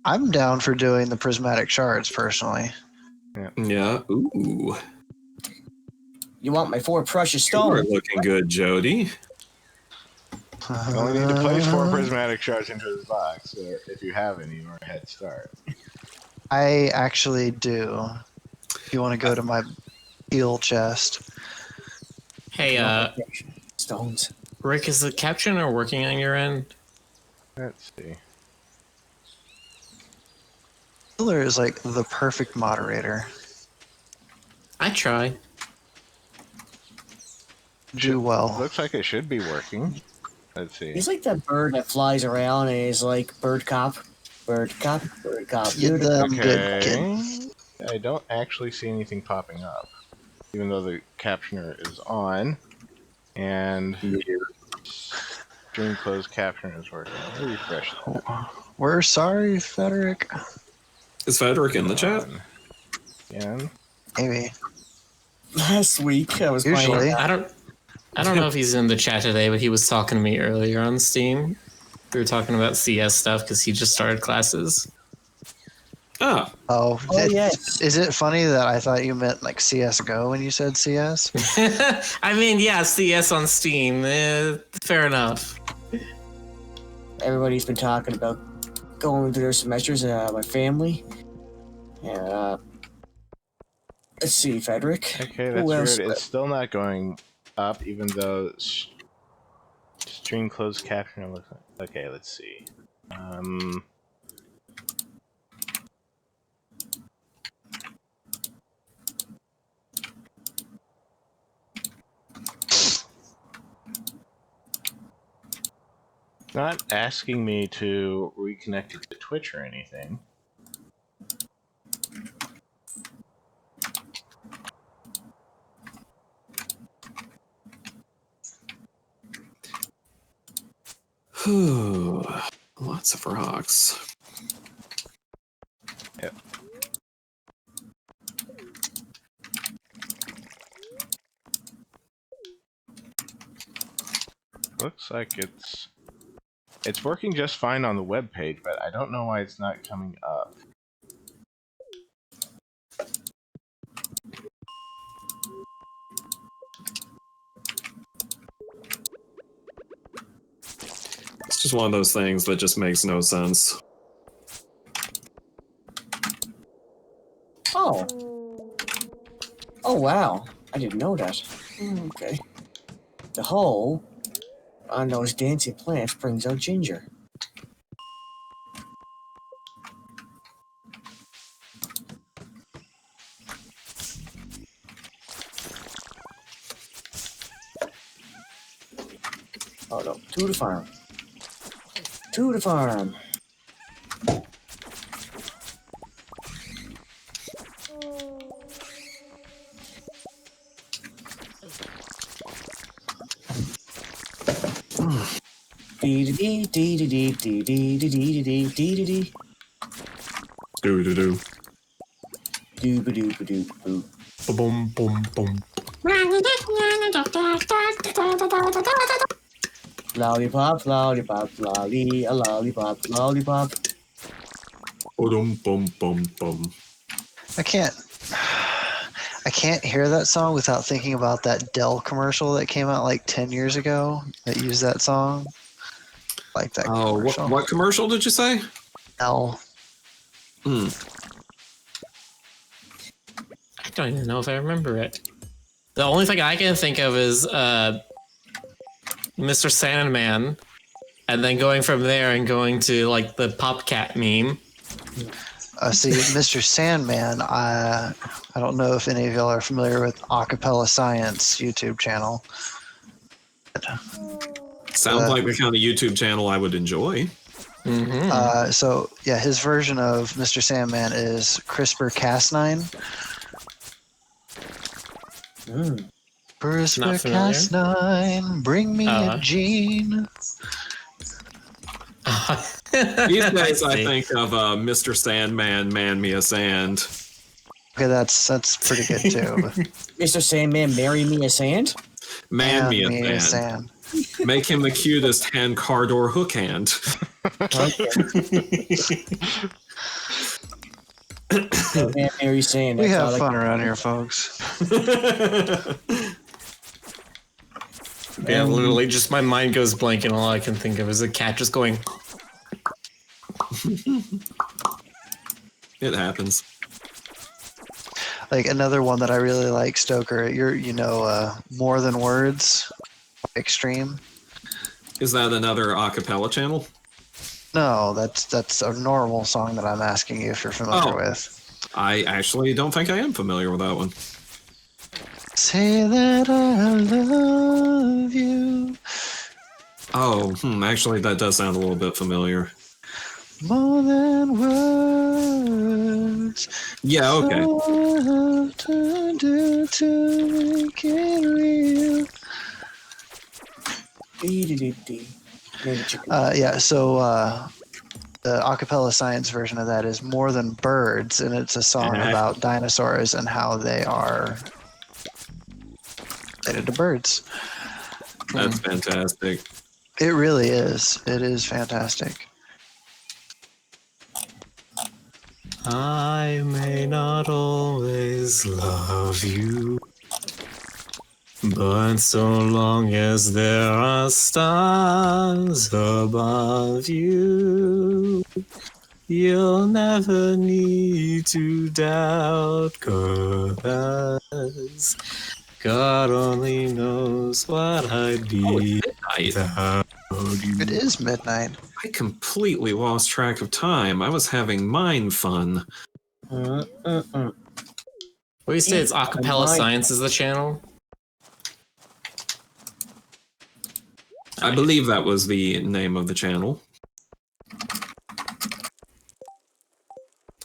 I'm down for doing the prismatic shards personally. Yeah. Ooh. You want my 4 precious You're stones? looking good, Jody. You only need to place 4 prismatic shards into the box, or if you have any, or a head start. I actually do. If you want to go to my heal chest. Hey, Stones. Rick, is the captioner working on your end? Let's see. Healer is like the perfect moderator. I try. Do well. Looks like it should be working. Let's see. He's like that bird that flies around and is like bird cop, bird cop, bird cop. Get them good, kid. Okay. I don't actually see anything popping up, even though the captioner is on, and stream closed captioner is working. Let me refresh that. We're sorry, Frederick. Is Frederick in the chat? Again. Maybe. Last week I was Usually. playing. I don't know if he's in the chat today, but he was talking to me earlier on Steam. We were talking about CS stuff because he just started classes. Oh. Oh, Yes. Is it funny that I thought you meant like CSGO when you said CS? I mean, yeah, CS on Steam. Fair enough. Everybody's been talking about going through their semesters. My family. Yeah. Let's see, Frederick. Okay, that's Who else? weird. It's still not going up, even though stream closed captioner looks like. Okay, let's see. Not asking me to reconnect it to Twitch or anything. Lots of rocks. Yep. Looks like it's working just fine on the web page, but I don't know why it's not coming up. It's just one of those things that just makes no sense. Oh. Oh, wow. I didn't know that. Okay. The hole on those dancing plants brings out ginger. Oh no, to the farm. To the farm. Dee dee dee dee dee dee dee dee dee dee dee dee. Do do do. Doo ba doo ba doo boo. Boom boom boom. Lollipop, lollipop, lolly, a lollipop, lollipop. Boom boom boom boom. I can't hear that song without thinking about that Dell commercial that came out like 10 years ago that used that song. Like that Oh, commercial. what commercial did you say? Dell. Hmm. I don't even know if I remember it. The only thing I can think of is Mr. Sandman, and then going from there and going to like the PopCat meme. See, Mr. Sandman, I don't know if any of y'all are familiar with Acapella Science YouTube channel. Sounds like the kind of YouTube channel I would enjoy. Mm-hmm. So, yeah, his version of Mr. Sandman is CRISPR-Cas9. CRISPR-Cas9, bring me a gene. These days, I think of Mr. Sandman, Man Me a Sand. Okay, that's pretty good too. Mr. Sandman, marry me a sand? Man Me a a Sand. Make him the cutest hand card or hook hand. Man, marry sand. We That's have all I fun can- around here, folks. Yeah, literally, just my mind goes blank, and all I can think of is a cat just going. It happens. Like another one that I really like, Stoker. More Than Words, Extreme. Is that another acapella channel? No, that's a normal song that I'm asking you if you're familiar with. I actually don't think I am familiar with that one. Say that I love you Oh, actually, that does sound a little bit familiar. more than words. Yeah, okay. So I have to do to make it real. Dee-dee-dee-dee. Maybe chicken. The acapella science version of that is More Than Birds, and it's a song about dinosaurs and how they are related to birds. That's fantastic. It really is. It is fantastic. I may not always love you, but so long as there are stars above you, you'll never need to doubt, 'cause God only knows what I'd be without you. It is midnight. I completely lost track of time. I was having mind fun. What do you say? It's Acapella Science is the channel? I believe that was the name of the channel.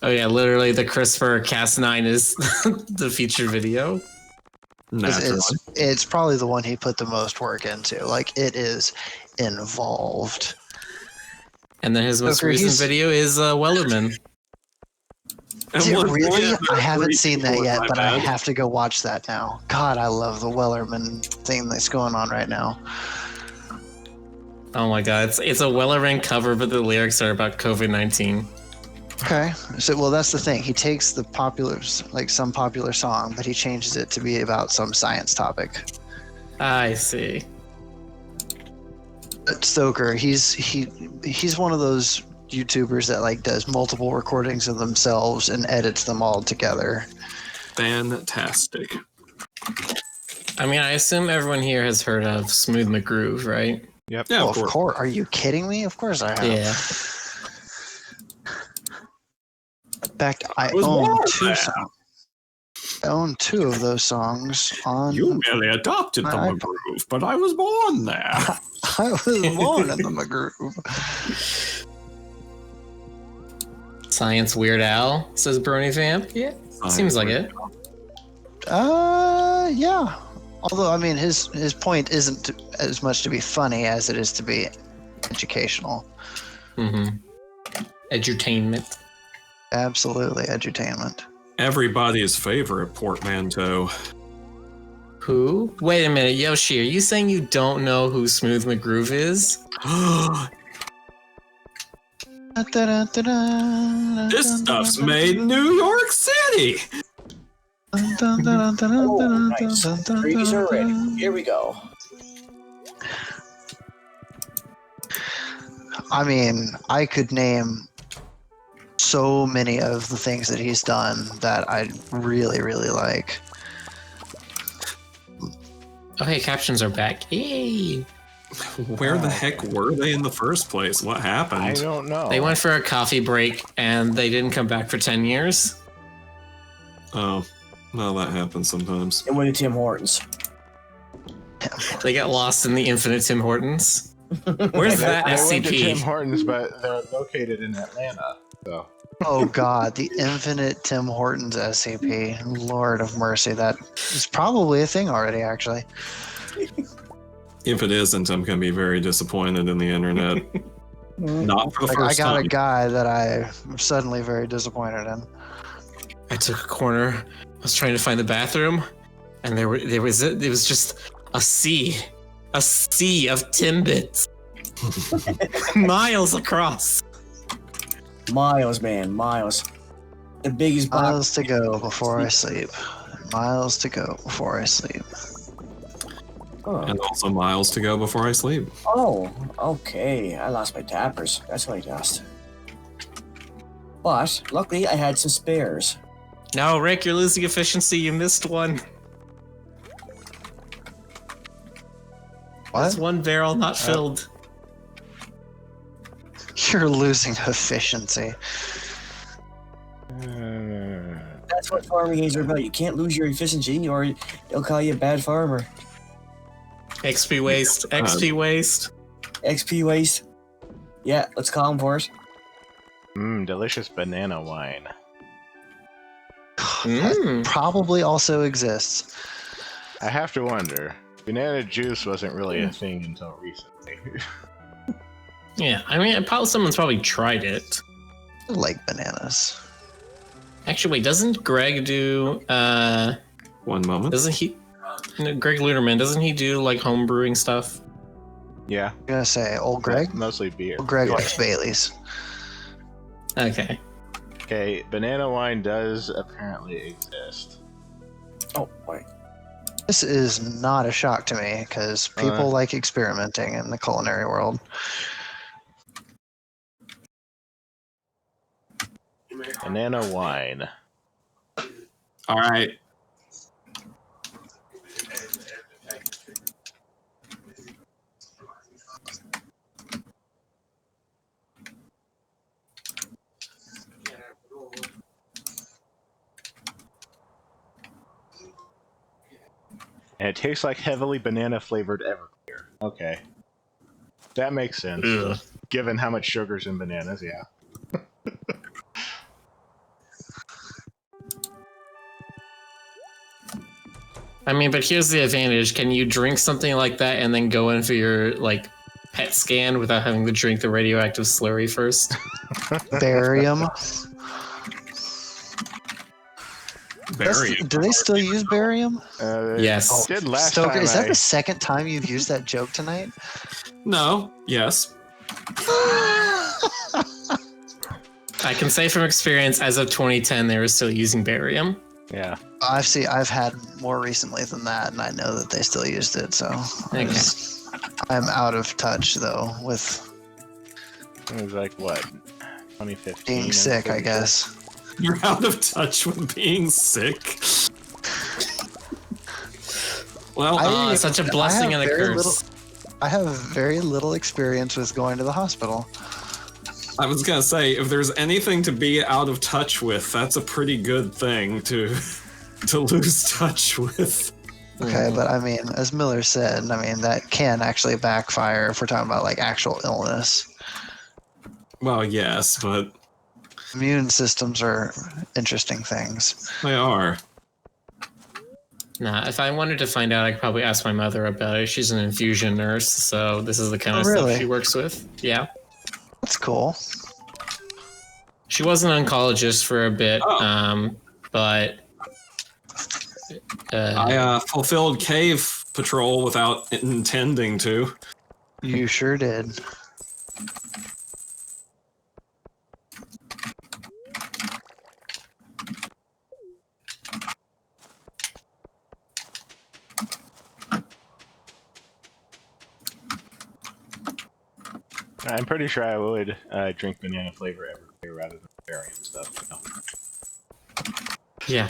Oh yeah, literally the CRISPR-Cas9 is the featured video. It's probably the one he put the most work into. Like, it is involved. And then his most Stoker, recent he's- video is Wellerman. Is it What- really? what- I haven't seen that yet, my but I bad. have to go watch that now. God, I love the Wellerman thing that's going on right now. Oh my god, it's a Wellerman cover, but the lyrics are about COVID-19. Okay, so well, that's the thing. He takes the some popular song, but he changes it to be about some science topic. I see. Stoker, he's one of those YouTubers that like does multiple recordings of themselves and edits them all together. Fantastic. I mean, I assume everyone here has heard of Smooth McGroove, right? Yep. Yeah, Oh, of of course. course. Are you kidding me? Of course I have. Yeah. In fact, I was own born two there. songs. I own 2 of those songs on. You merely adopted the I- McGroove, but I was born there. I was born in the McGroove. Science Weird Al, says Brony Vamp. Yeah, seems like it. Yeah. Although, I mean, his point isn't as much to be funny as it is to be educational. Mm-hmm. Edutainment. Absolutely, edutainment. Everybody's favorite portmanteau. Who? Wait a minute, Yoshi, are you saying you don't know who Smooth McGroove is? This stuff's made in New York City. Oh, nice. Trees are ready. Here we go. I mean, I could name so many of the things that he's done that I really, really like. Okay, captions are back. Yay! Where the heck were they in the first place? What I happened? don't know. They went for a coffee break and they didn't come back for 10 years. Oh, well, that happens sometimes. It went to Tim Hortons. They got lost in the infinite Tim Hortons. Where's that They went to Tim SCP? Hortons, but they're located in Atlanta. So Oh God, the infinite Tim Hortons SCP. Lord of mercy, that is probably a thing already, actually. If it isn't, I'm going to be very disappointed in the internet. Not for the Like, I first got time. a guy that I'm suddenly very disappointed in. I took a corner. I was trying to find the bathroom, and there was just a sea of Timbits, miles across. Miles, man, miles. The biggest box. Miles to go before I sleep. Miles to go before I sleep. And also miles to go before I sleep. Oh, okay. I lost my tappers. That's what I lost. But luckily, I had some spares. No, Rick, you're losing efficiency. You missed one. That's What? one barrel not filled. You're losing efficiency. That's what farming games are about. You can't lose your efficiency, or they'll call you a bad farmer. XP waste. XP waste. XP waste. Yeah, let's call them for it. delicious banana wine. That probably also exists. I have to wonder. Banana juice wasn't really a thing until recently. Yeah, I mean, someone's probably tried it. I like bananas. Actually, wait, doesn't Greg do? One moment. Doesn't he? No, Greg Luderman, doesn't he do like home brewing stuff? Yeah. I'm gonna say old Greg. Mostly beer. Old Greg Yeah. likes Baileys. Okay. Okay, banana wine does apparently exist. Oh, wait. This is not a shock to me because people like experimenting in the culinary world. Banana wine. All right. And it tastes like heavily banana flavored Everclear. Okay. That makes sense. Ugh. Given how much sugar's in bananas, yeah. I mean, but here's the advantage. Can you drink something like that and then go in for your like PET scan without having to drink the radioactive slurry first? Barium. Barium. Do they still use barium? Yes. Did last Stoker, time is that I- the second time you've used that joke tonight? No. Yes. I can say from experience, as of 2010, they were still using barium. Yeah. I've had more recently than that, and I know that they still used it. So Okay. I'm out of touch though with It was like what, 2015? being sick, I guess. You're out of touch with being sick. Well, Such a blessing and a curse. I have very little experience with going to the hospital. I was gonna say, if there's anything to be out of touch with, that's a pretty good thing to lose touch with. Okay, but I mean, as Miller said, I mean, that can actually backfire if we're talking about like actual illness. Well, yes, but Immune systems are interesting things. they are. Nah, if I wanted to find out, I could probably ask my mother about it. She's an infusion nurse, so this is the kind of really? stuff she works with. Yeah. That's cool. She was an oncologist for a bit, but I fulfilled cave patrol without intending to. You sure did. I'm pretty sure I would drink banana flavor every day rather than berry and stuff. yeah.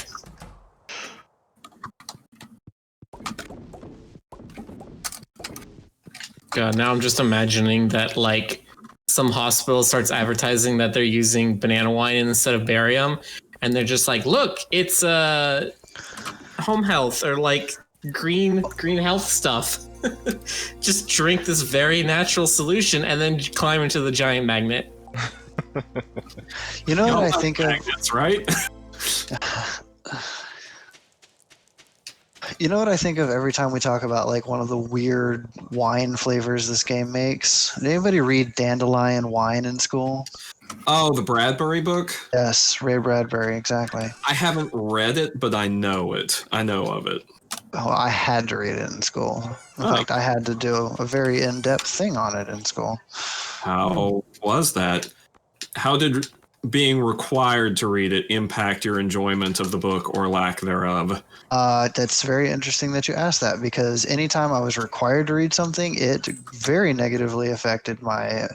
God, now I'm just imagining that like some hospital starts advertising that they're using banana wine instead of barium, and they're just like, look, it's home health or like green health stuff. Just drink this very natural solution and then climb into the giant magnet. You know what I think of? That's right. You know what I think of every time we talk about like one of the weird wine flavors this game makes? Did anybody read Dandelion Wine in school? Oh, the Bradbury book? Yes, Ray Bradbury, exactly. I haven't read it, but I know it. I know of it. Oh, I had to read it in school. In fact, I had to do a very in-depth thing on it in school. How was that? How did being required to read it impact your enjoyment of the book or lack thereof? That's very interesting that you asked that, because anytime I was required to read something, it very negatively affected my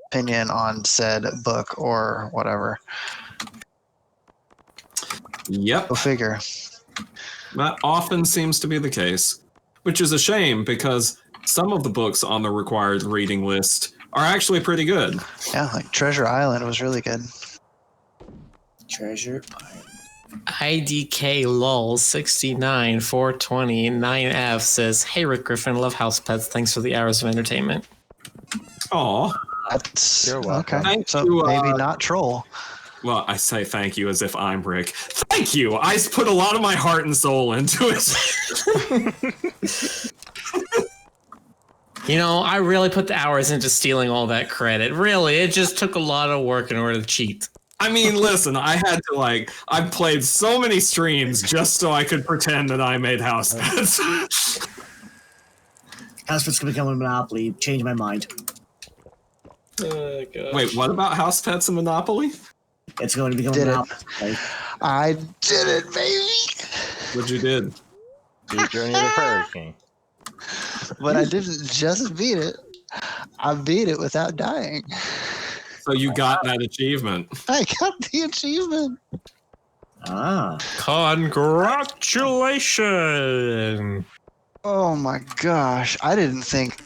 opinion on said book or whatever. Yep. Go figure. That often seems to be the case, which is a shame because some of the books on the required reading list are actually pretty good. Yeah, like Treasure Island was really good. Treasure Island. IDK lol 69 420 9F says, "Hey Rick Griffin, love house pets. Thanks for the hours of entertainment." Aw. That's You're welcome. okay. Thank So you, maybe not troll. Well, I say thank you as if I'm Rick. Thank you. I put a lot of my heart and soul into it. You know, I really put the hours into stealing all that credit. Really, it just took a lot of work in order to cheat. I mean, listen, I had to I played so many streams just so I could pretend that I made house pets. House Pets gonna become a monopoly. Change my mind. Oh, gosh. Wait, what about house pets and Monopoly? It's going to become Did a it. monopoly. I did it, baby. What you did? Your Journey of the Prairie King. But I didn't just beat it. I beat it without dying. So you got that achievement. I got the achievement. Ah. Congratulations! Oh my gosh. I didn't think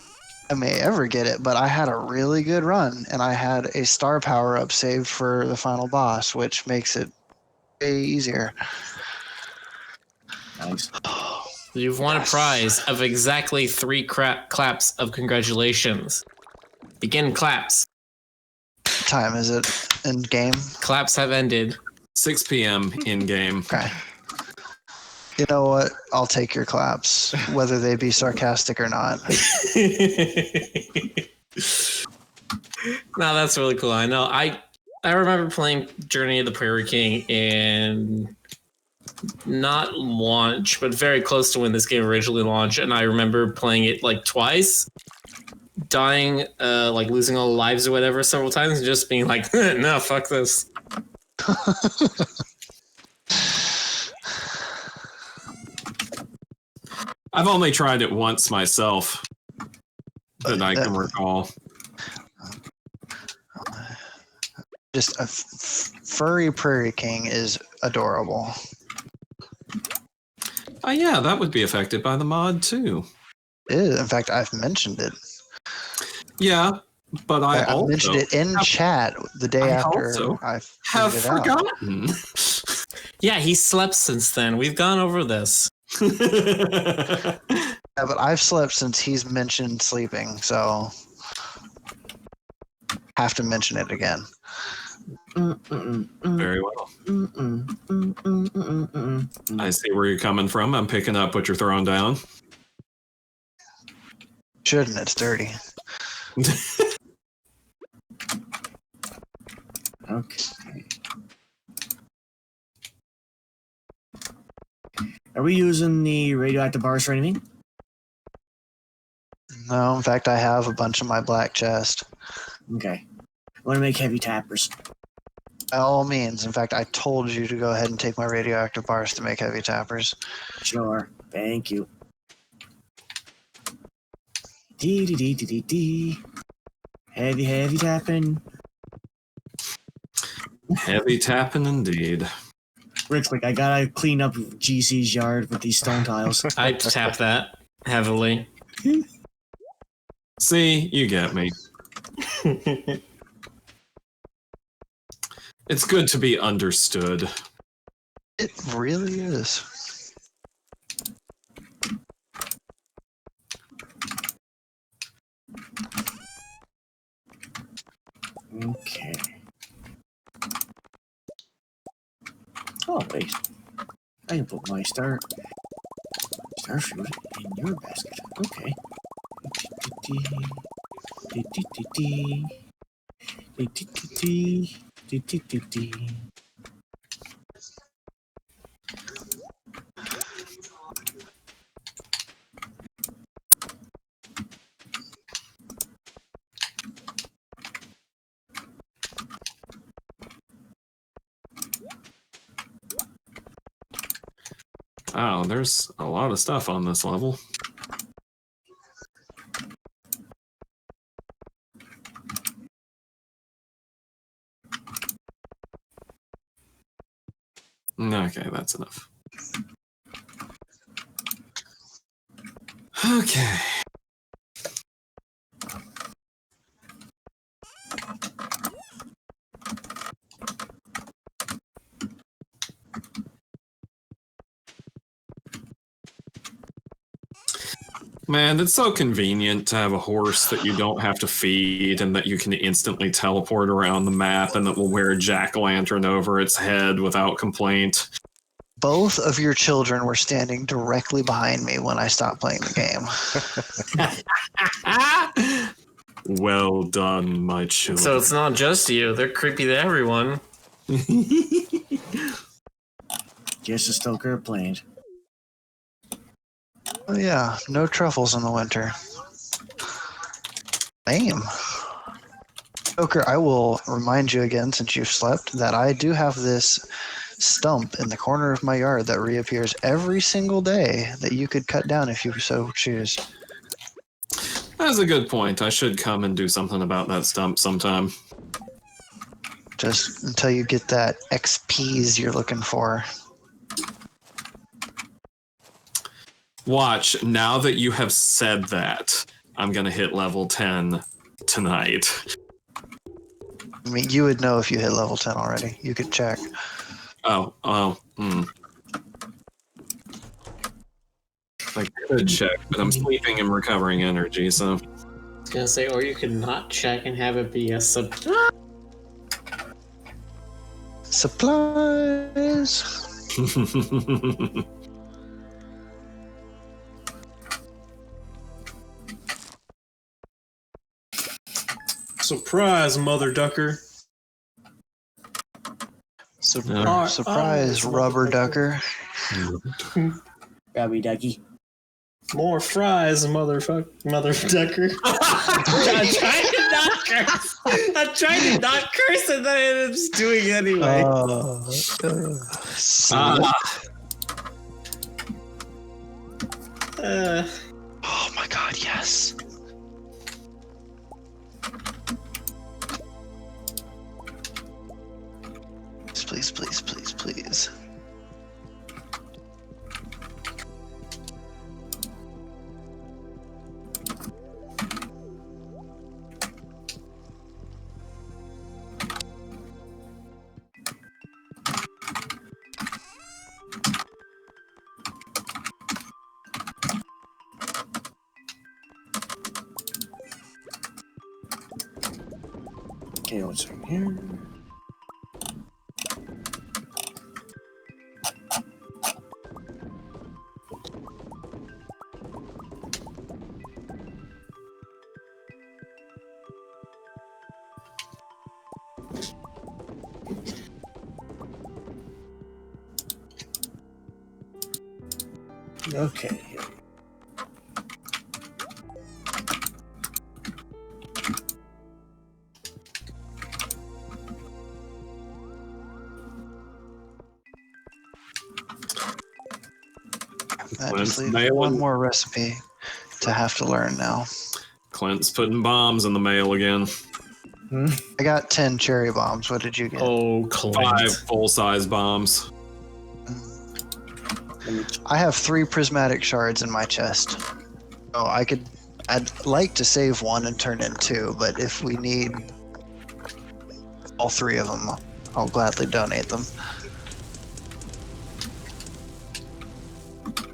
I may ever get it, but I had a really good run, and I had a star power up saved for the final boss, which makes it way easier. Nice. You've won a prize of exactly 3 claps of congratulations. Begin claps. What time is it in game? Claps have ended. 6 p.m. in game. Okay. You know what? I'll take your claps, whether they be sarcastic or not. No, that's really cool. I know. I remember playing Journey of the Prairie King in not launch, but very close to when this game originally launched, and I remember playing it like twice, dying, like losing all the lives or whatever several times, and just being like, no, fuck this. I've only tried it once myself. that I can recall. Just a furry Prairie King is adorable. Oh yeah, that would be affected by the mod too. It is. In fact, I've mentioned it. Yeah, but I also mentioned it in chat the day after I have figured it out. forgotten. Yeah, he slept since then. We've gone over this. Yeah, but I've slept since he's mentioned sleeping, so have to mention it again. Very well. I see where you're coming from. I'm picking up what you're throwing down. Shouldn't, it's dirty. Okay. Are we using the radioactive bars for anything? No, in fact, I have a bunch in my black chest. Okay. I want to make heavy tappers. By all means. In fact, I told you to go ahead and take my radioactive bars to make heavy tappers. Sure. Thank you. Dee dee dee dee dee dee. Heavy tapping. Heavy tapping indeed. Real quick, I gotta clean up GC's yard with these stone tiles. I tap that heavily. See, you get me. It's good to be understood. It really is. Okay. Oh, wait. I can put my star fruit in your basket. Okay. Wow, there's a lot of stuff on this level. Okay, that's enough. Okay. Man, it's so convenient to have a horse that you don't have to feed and that you can instantly teleport around the map and that will wear a jack-o'-lantern over its head without complaint. Both of your children were standing directly behind me when I stopped playing the game. Well done, my children. So it's not just you. They're creepy to everyone. Just a Stoker planned. Oh yeah, no truffles in the winter. Lame. Joker, I will remind you again, since you've slept, that I do have this stump in the corner of my yard that reappears every single day that you could cut down if you so choose. That's a good point. I should come and do something about that stump sometime. Just until you get that XPs you're looking for. Watch, now that you have said that, I'm gonna hit level 10 tonight. I mean, you would know if you hit level 10 already. You could check. I could check, but I'm sleeping and recovering energy, so... I was gonna say, or you could not check and have it be a Supplies. surprise, mother ducker. Surprise, rubber ducker. Grabby ducky. More fries, mother ducker. I'm trying to not curse, and then I ended up just doing it anyway. Oh my god, yes. please, please, please, please. Okay, what's in here? Okay. That Clint's just leaves mailing. one more recipe to have to learn now. Clint's putting bombs in the mail again. I got 10 cherry bombs. What did you get? Oh, Clint. 5 full-size bombs. I have 3 prismatic shards in my chest. Oh, I'd like to save one and turn in 2, but if we need all 3 of them, I'll gladly donate them.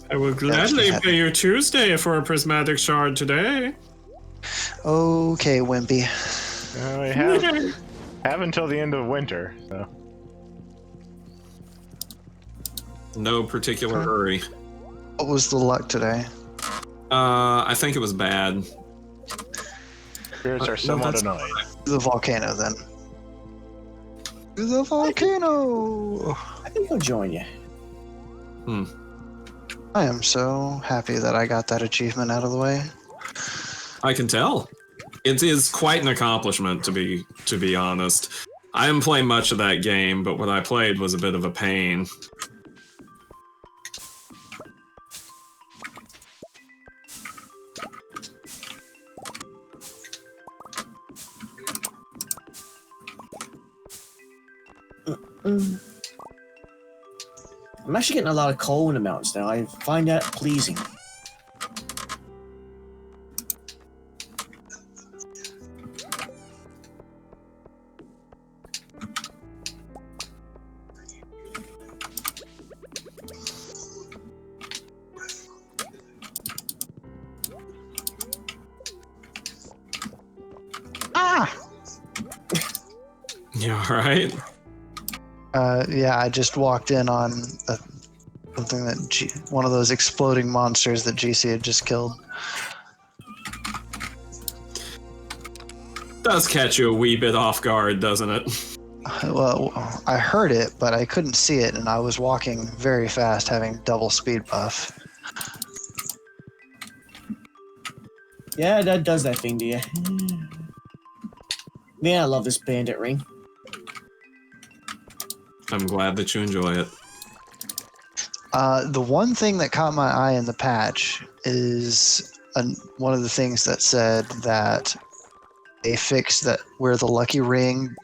I will gladly pay you Tuesday for a prismatic shard today. Okay, Wimpy. We have until the end of winter, so. No particular hurry. What was the luck today? I think it was bad. Spirits are somewhat annoyed. The volcano, then. The volcano! I think I'll join you. I am so happy that I got that achievement out of the way. I can tell. It is quite an accomplishment, to be honest. I didn't play much of that game, but what I played was a bit of a pain. I'm actually getting a lot of coal in the mountains now. I find that pleasing. Ah! You alright? Yeah, I just walked in on something that one of those exploding monsters that GC had just killed. Does catch you a wee bit off guard, doesn't it? Well, I heard it, but I couldn't see it, and I was walking very fast, having double speed buff. Yeah, that does that thing to you. Man, I love this bandit ring. I'm glad that you enjoy it. The one thing that caught my eye in the patch is one of the things that said that they fixed that where the lucky ring,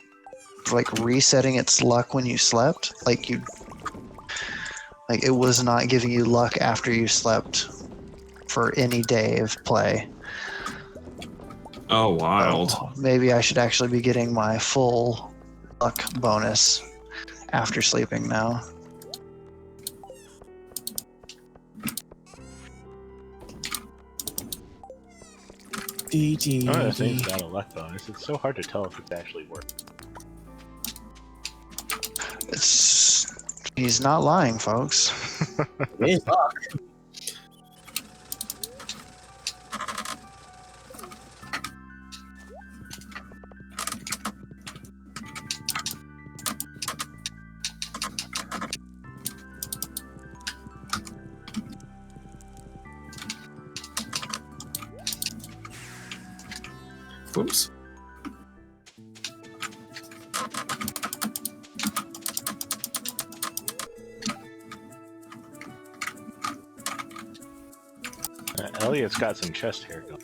like resetting its luck when you slept, like it was not giving you luck after you slept for any day of play. Oh, wild. Maybe I should actually be getting my full luck bonus after sleeping now. One of the things about a luck bonus, it's so hard to tell if it's actually working. He's not lying, folks. It is luck. Whoops. Elliot's got some chest hair going.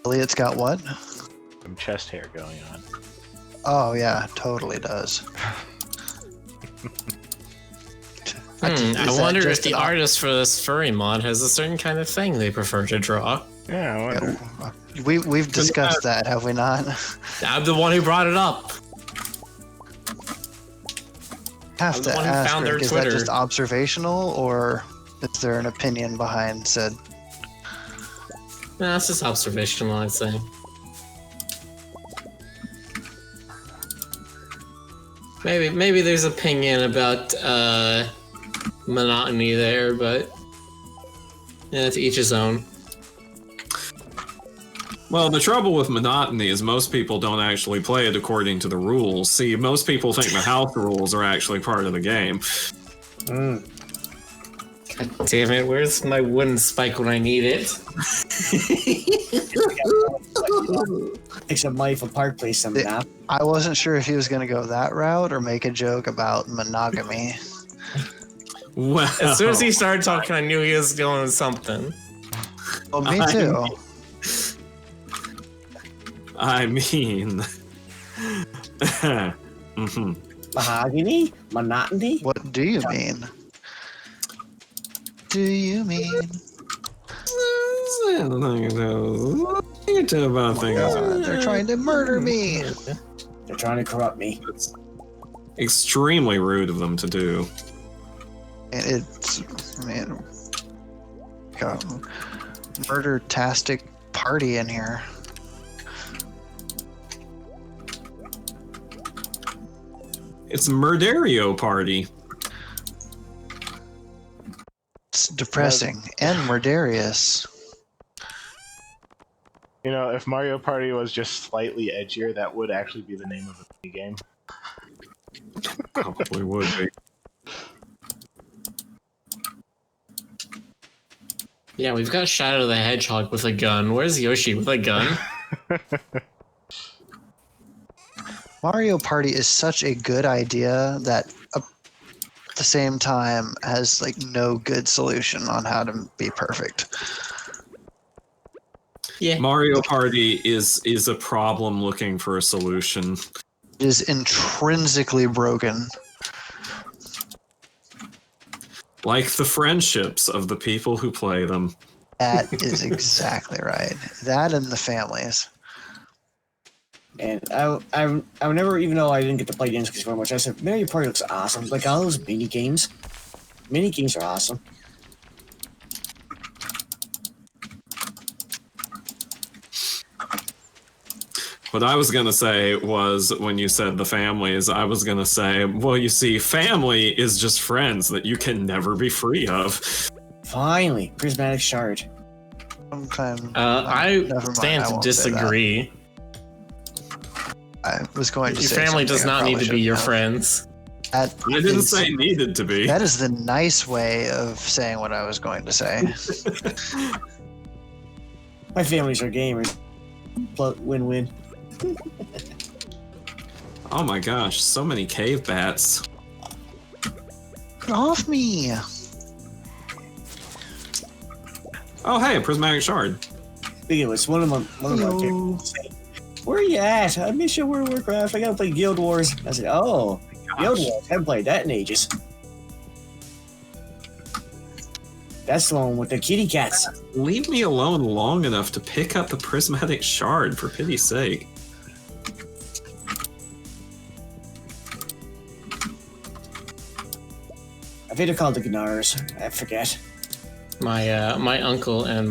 Elliot's got what? Some chest hair going on. Oh yeah, totally does. I wonder if the artist for this furry mod has a certain kind of thing they prefer to draw. Yeah, I wonder. We've discussed that, have we not? I'm the one who brought it up. Have I'm to the one who ask, found their Rick, is Twitter. that just observational, or is there an opinion behind said? Nah, it's just observational, I'd say. Maybe there's opinion about monotony there, but yeah, to each his own. Well, the trouble with monotony is most people don't actually play it according to the rules. See, most people think the house rules are actually part of the game. Mm. God damn it, where's my wooden spike when I need it? Picks up money for Park Place some nap. I wasn't sure if he was going to go that route or make a joke about monogamy. Well, As soon as he started talking, I knew he was going with something. Well, me too. I mean... Mahogany? Monotony? What do you mean? Do you mean? They're trying to murder me. They're trying to corrupt me. It's extremely rude of them to do. And it's, man, got murder-tastic party in here. It's Murderio Party. It's depressing and murderious. You know, if Mario Party was just slightly edgier, that would actually be the name of the game. Probably would be. Yeah, we've got Shadow the Hedgehog with a gun. Where's Yoshi with a gun? Mario Party is such a good idea that at the same time has like no good solution on how to be perfect. Yeah. Mario Party is a problem looking for a solution. It is intrinsically broken. Like the friendships of the people who play them. That is exactly right. That and the families. And I would never, even though I didn't get to play games very much, I said Mario Party looks awesome. Like all those mini games. Mini games are awesome. What I was going to say was, when you said the families, I was going to say, well, you see, family is just friends that you can never be free of. Finally, prismatic shard. Sometimes I never mind, stand I to won't say disagree. I was going to Your say family does something I not need probably to be your shouldn't friends. have. That I didn't is- say needed to be. That is the nice way of saying what I was going to say. My families are gamers. Win-win. Oh my gosh, so many cave bats. Get off me! Oh hey, a prismatic shard. Speaking of which, one of my favorites say, "Where you at? I miss your World of Warcraft. I gotta play Guild Wars." I said, "Oh, Guild Wars. Haven't played that in ages." That's the one with the kitty cats. Leave me alone long enough to pick up the prismatic shard, for pity's sake. I think they're called the Gnars. I forget. My uncle and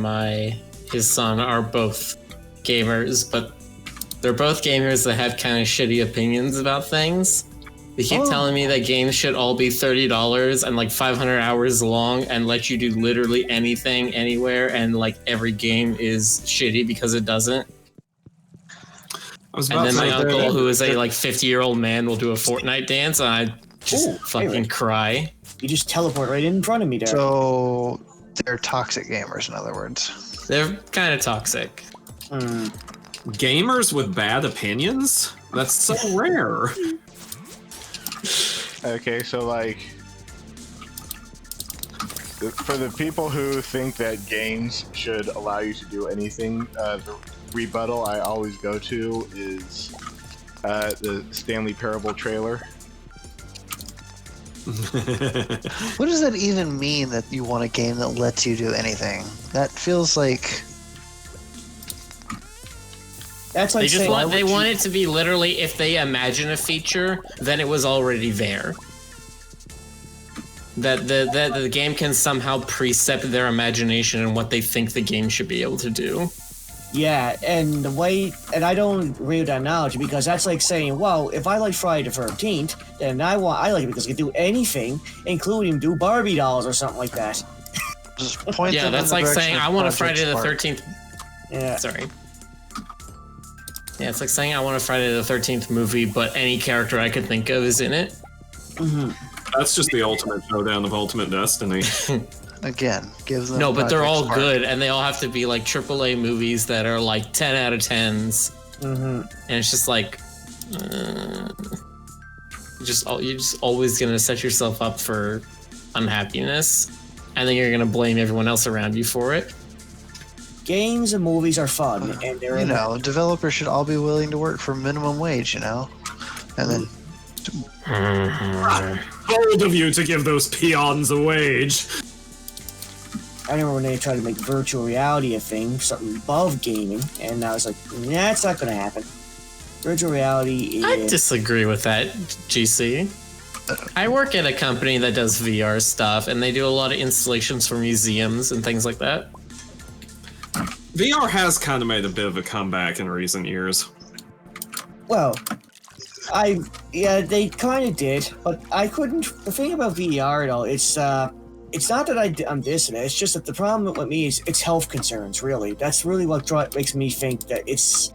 his son are both gamers, but they're both gamers that have kind of shitty opinions about things. They keep telling me that games should all be $30 and like 500 hours long and let you do literally anything, anywhere, and like every game is shitty because it doesn't. And then my uncle, who is a like 50-year-old man, will do a Fortnite dance, and I just fucking cry. You just teleport right in front of me there. So they're toxic gamers, in other words. They're kind of toxic. Gamers with bad opinions? That's so rare. Okay, so like, For the people who think that games should allow you to do anything, the rebuttal I always go to is the Stanley Parable trailer. What does that even mean that you want a game that lets you do anything? That feels like... That's like They just saying, want they want it to be literally, if they imagine a feature, then it was already there. That the game can somehow precept their imagination and what they think the game should be able to do. yeah, and the way, and I don't agree with that analogy because that's like saying, well, if I like Friday the 13th, then I like it because it can do anything, including do Barbie dolls or something like that. Just point Yeah, them in that's the like direction saying of I want a Project Friday the Spark. 13th. Yeah. Sorry. Yeah, it's like saying I want a Friday the 13th movie, but any character I could think of is in it. Mm-hmm. That's just the ultimate showdown of Ultimate Destiny. Again, give them No, but they're Project all Spark. good, and they all have to be like AAA movies that are like 10 out of 10s. Mm-hmm. And it's just like, you're just always gonna set yourself up for unhappiness, and then you're gonna blame everyone else around you for it. Games and movies are fun, and they're You know, developers should all be willing to work for minimum wage, you know? And then Bold of you to give those peons a wage. I remember when they tried to make virtual reality a thing, something above gaming, and I was like, nah, it's not going to happen. Virtual reality I is... disagree with that, GC. I work at a company that does VR stuff, and they do a lot of installations for museums and things like that. VR has kind of made a bit of a comeback in recent years. Well, yeah, they kind of did, but I couldn't... The thing about VR, though, it's not that I'm dissing it, it's just that the problem with me is it's health concerns, really. That's really what makes me think that it's...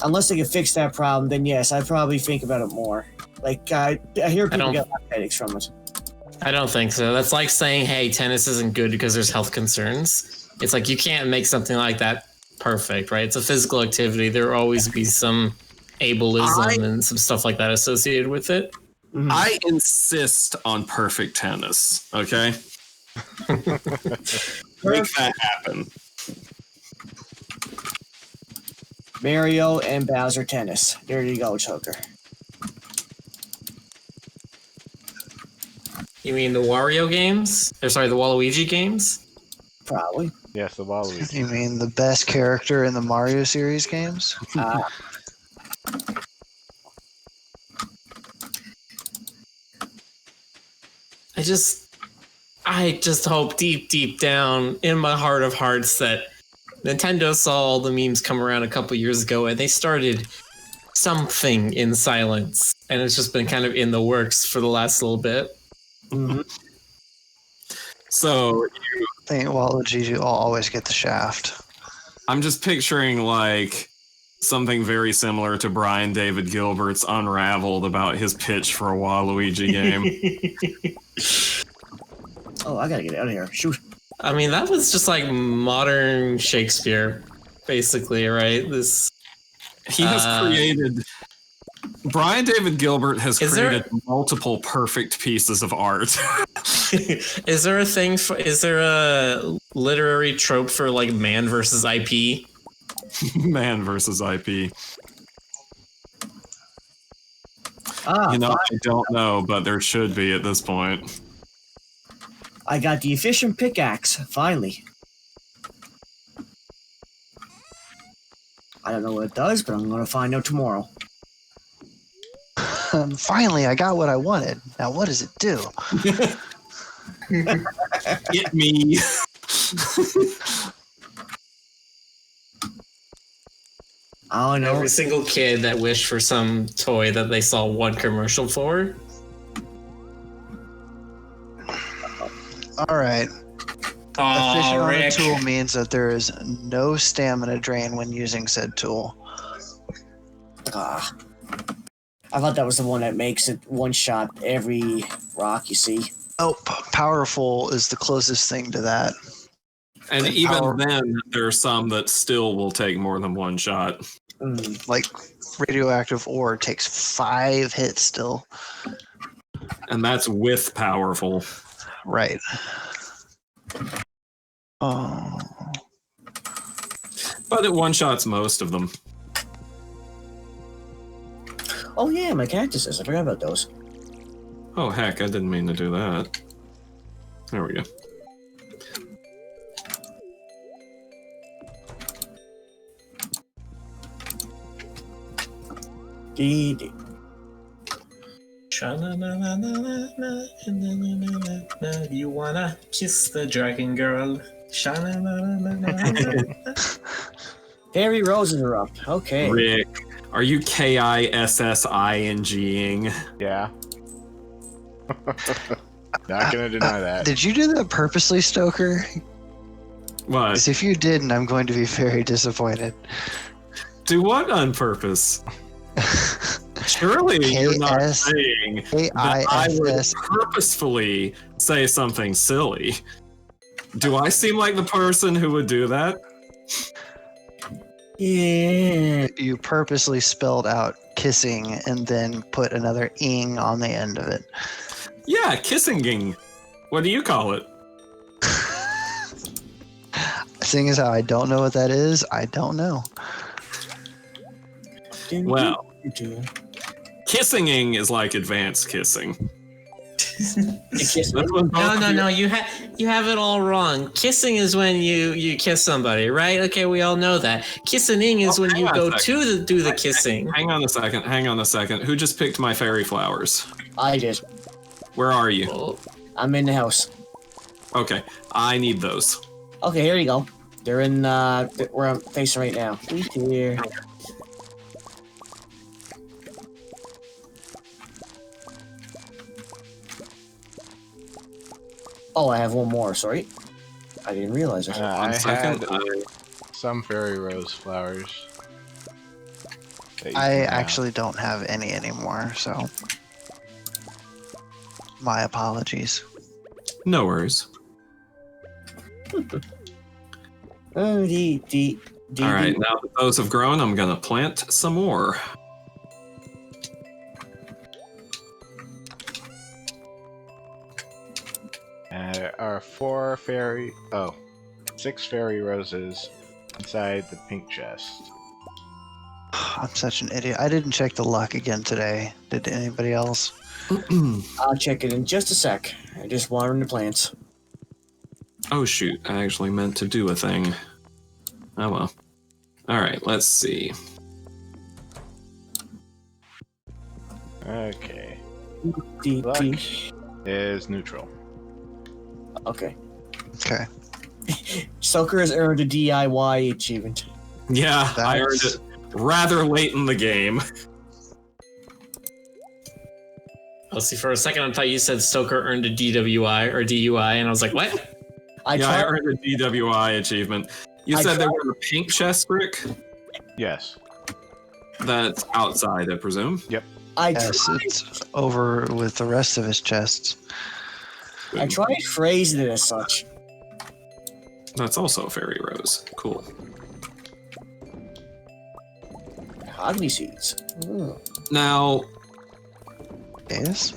Unless they can fix that problem, then yes, I'd probably think about it more. Like, I hear people get headaches from it. I don't think so. That's like saying, hey, tennis isn't good because there's health concerns. It's like you can't make something like that perfect, right? It's a physical activity. There will always be some ableism and some stuff like that associated with it. Mm-hmm. I insist on perfect tennis, okay? Make that happen. Mario and Bowser tennis. There you go, Choker. You mean the Wario games? Or sorry, the Waluigi games? Probably. Yes, the Waluigi. you mean the best character in the Mario series games? I just hope deep down in my heart of hearts that Nintendo saw all the memes come around a couple years ago and they started something in silence, and it's just been kind of in the works for the last little bit. Mm-hmm. So I think Waluigi will always get the shaft. I'm just picturing like something very similar to Brian David Gilbert's Unraveled about his pitch for a Waluigi game. Oh, I gotta get out of here. Shoot. I mean, that was just like modern Shakespeare, basically, right? He has created. Brian David Gilbert has Is there- created multiple perfect pieces of art. Is there a thing for? Is there a literary trope for like man versus IP? Man versus IP. You Fine. know, I don't know, but there should be at this point. I got the efficient pickaxe, finally. I don't know what it does, but I'm gonna find out tomorrow. Finally, I got what I wanted. Now, what does it do? Get me. I don't know. Every single kid that wished for some toy that they saw one commercial for. All right. Efficient Oh, on a Rick. tool means that there is no stamina drain when using said tool. Ah. I thought that was the one that makes it one shot every rock you see. Oh, powerful is the closest thing to that. And Like even power- then, there are some that still will take more than one shot. Mm. Like radioactive ore takes 5 hits still. And that's with powerful. Right. Oh. But it one-shots most of them. Oh yeah, my cactuses. I forgot about those. Oh, heck, I didn't mean to do that. There we go. Dee. Sha-na-na-na-na-na-na-na-na-na. You wanna kiss the dragon girl? Sha-na-na-na-na-na-na. Fairy roses are up. Okay. Rick, are you KISSINGing? Yeah. Not gonna deny that. Did you do that purposely, Stoker? What? 'Cause if you didn't, I'm going to be very disappointed. Do what on purpose? Surely you're not saying that I would purposefully say something silly. Do I seem like the person who would do that? Yeah. You purposely spelled out kissing and then put another ing on the end of it. Yeah, kissinging. What do you call it? Seeing as how I don't know what that is, I don't know. Well, kissinging is like advanced kissing. That's when No. You have it all wrong. Kissing is when you kiss somebody, right? Okay, we all know that. Kissing is when you go to do the kissing. Hang on a second. Who just picked my fairy flowers? I did. Where are you? Oh, I'm in the house. Okay, I need those. Okay, here you go. They're in where I'm facing right now. Right here. Oh, I have one more. Sorry, I didn't realize it. I second. had some fairy rose flowers. that you I can have. actually don't have any anymore, so my apologies. No worries. Oh, All right, now that those have grown, I'm gonna plant some more. There are 6 fairy roses inside the pink chest. I'm such an idiot. I didn't check the luck again today. Did anybody else? I'll check it in just a sec. I just watering the plants. Oh shoot, I actually meant to do a thing. Oh well. Alright, let's see. Okay. Dee, Luck dee. is neutral. Okay. Okay. Stoker has earned a DIY achievement. Yeah, I earned That's- it rather late in the game. Oh, see, for a second I thought you said Stoker earned a DWI or DUI, and I was like, what? I Yeah, I tried. earned a DWI achievement. You I said there tried- were a pink chest, Rick? Yes. That's outside, I presume. I Yes, tried. it's over with the rest of his chests. I tried phrasing it as such. That's also a fairy rose. Cool. Mahogany seeds. Mm. Now, Yes.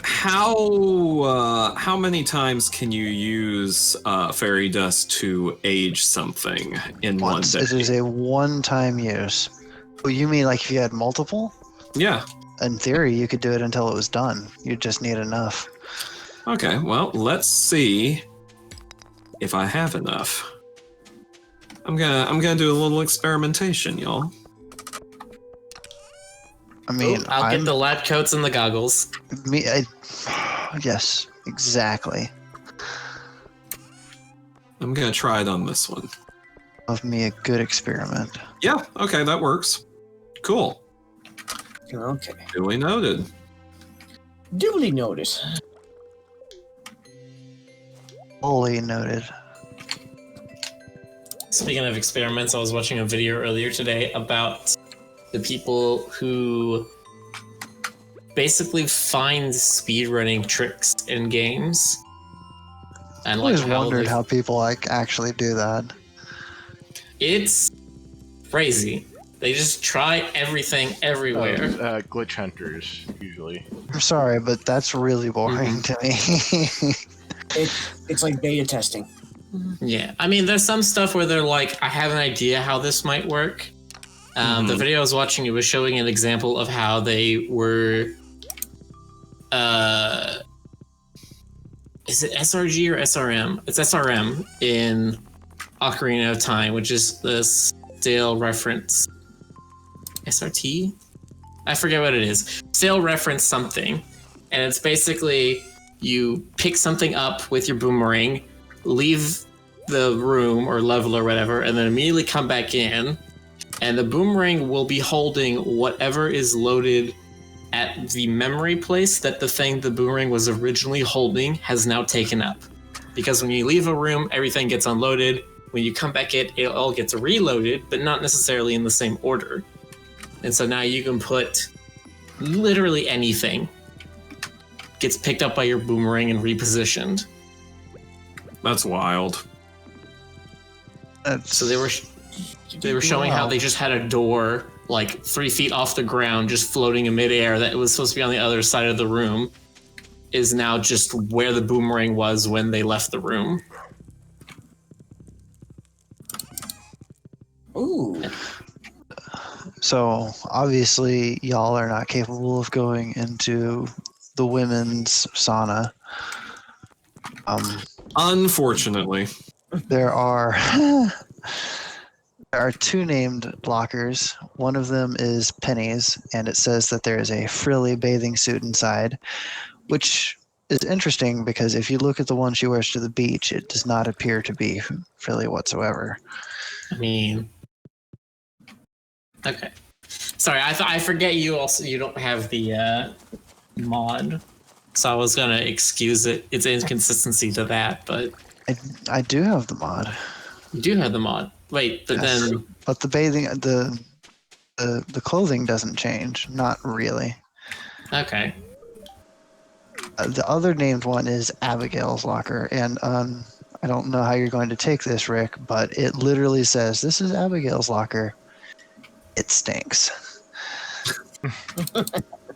how many times can you use fairy dust to age something in Once. one It day? is a one-time use. Oh, you mean like if you had multiple? Yeah. In theory, you could do it until it was done. You just need enough. Okay. Well, let's see if I have enough. I'm gonna do a little experimentation, y'all. I mean, I'll get the lab coats and the goggles. yes, exactly. I'm gonna try it on this one. Of me a good experiment. Yeah. Okay, that works. Cool. Okay. Duly noted. Duly noted. Fully noted. Speaking of experiments, I was watching a video earlier today about the people who basically find speedrunning tricks in games. And I like always wondered they- how people like actually do that. it's crazy. They just try everything everywhere. Glitch hunters, usually. I'm sorry, but that's really boring to me. It's like beta testing. Yeah, I mean, there's some stuff where they're like, I have an idea how this might work. The video I was watching, it was showing an example of how they were. Is it SRG or SRM? It's SRM in Ocarina of Time, which is the stale reference. SRT? I forget what it is. Stale reference something. And it's basically you pick something up with your boomerang, leave the room or level or whatever, and then immediately come back in. And the boomerang will be holding whatever is loaded at the memory place that the boomerang was originally holding has now taken up. Because when you leave a room, everything gets unloaded. When you come back in, it all gets reloaded, but not necessarily in the same order. And so now you can put literally anything gets picked up by your boomerang and repositioned. That's wild. So they were showing how they just had a door like 3 feet off the ground, just floating in midair, that was supposed to be on the other side of the room, is now just where the boomerang was when they left the room. Ooh. So obviously, y'all are not capable of going into the women's sauna. Unfortunately. There are there are two named lockers. One of them is Penny's, and it says that there is a frilly bathing suit inside, which is interesting because if you look at the one she wears to the beach, it does not appear to be frilly whatsoever. I mean, okay. Sorry, I forget you don't have the mod, so I was gonna excuse its inconsistency to that, but I do have the mod. you do have the mod. Wait, but Yes. then But the bathing the clothing doesn't change. Not really. okay. The other named one is Abigail's locker, and I don't know how you're going to take this, Rick, but it literally says, "This is Abigail's locker. It stinks."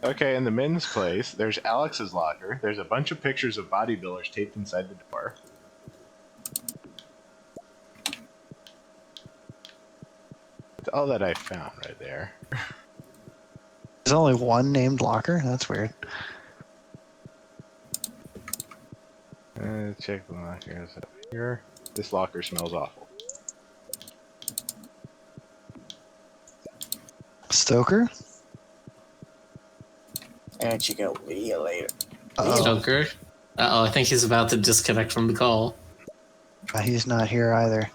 Okay, in the men's place, there's Alex's locker. There's a bunch of pictures of bodybuilders taped inside the door. That's all that I found right there. There's only one named locker? That's weird. Check the locker up here. This locker smells awful. Stoker? And check out video later. Uh-oh. Stoker. Uh-oh, I think he's about to disconnect from the call. He's not here either.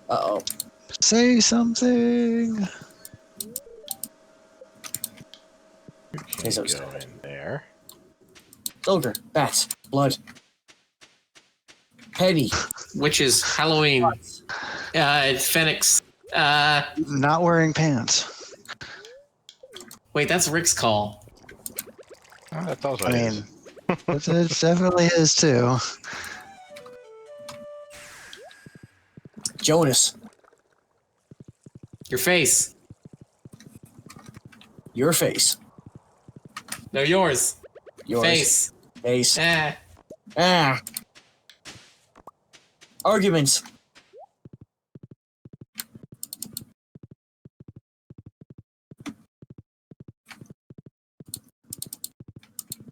Uh-oh. Say something! Can't so go stupid. in there. Soldier, bats, blood. Penny. Witches, Halloween, Phoenix. Not wearing pants. Wait, that's Rick's call. Oh, that's also I mean, it definitely is too. Jonas. Your face. Your face. No, yours. Yours. Face. Face. Ah. Ah. Arguments.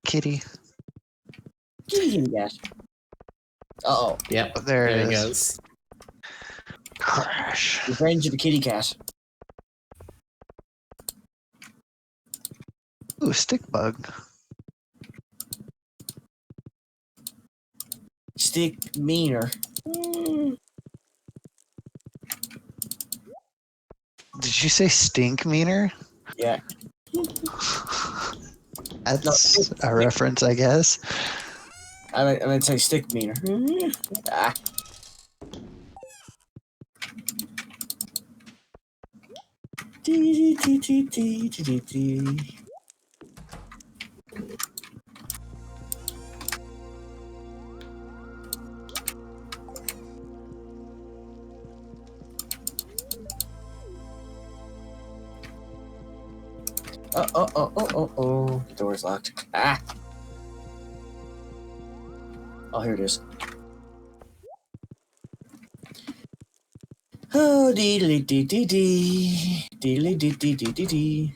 Kitty. Kitty cat. Uh-oh. Yep. Oh, there it he is. goes. Crash. Revenge of the kitty cat. Ooh, stick bug. Stick meaner. Did you say stink meaner? Yeah. That's a reference, I guess. I'm gonna say stick meaner. Ah. Oh. The door's locked. Ah. Oh, here it is. Oh, dee dee dee dee dee dee dee dee dee dee.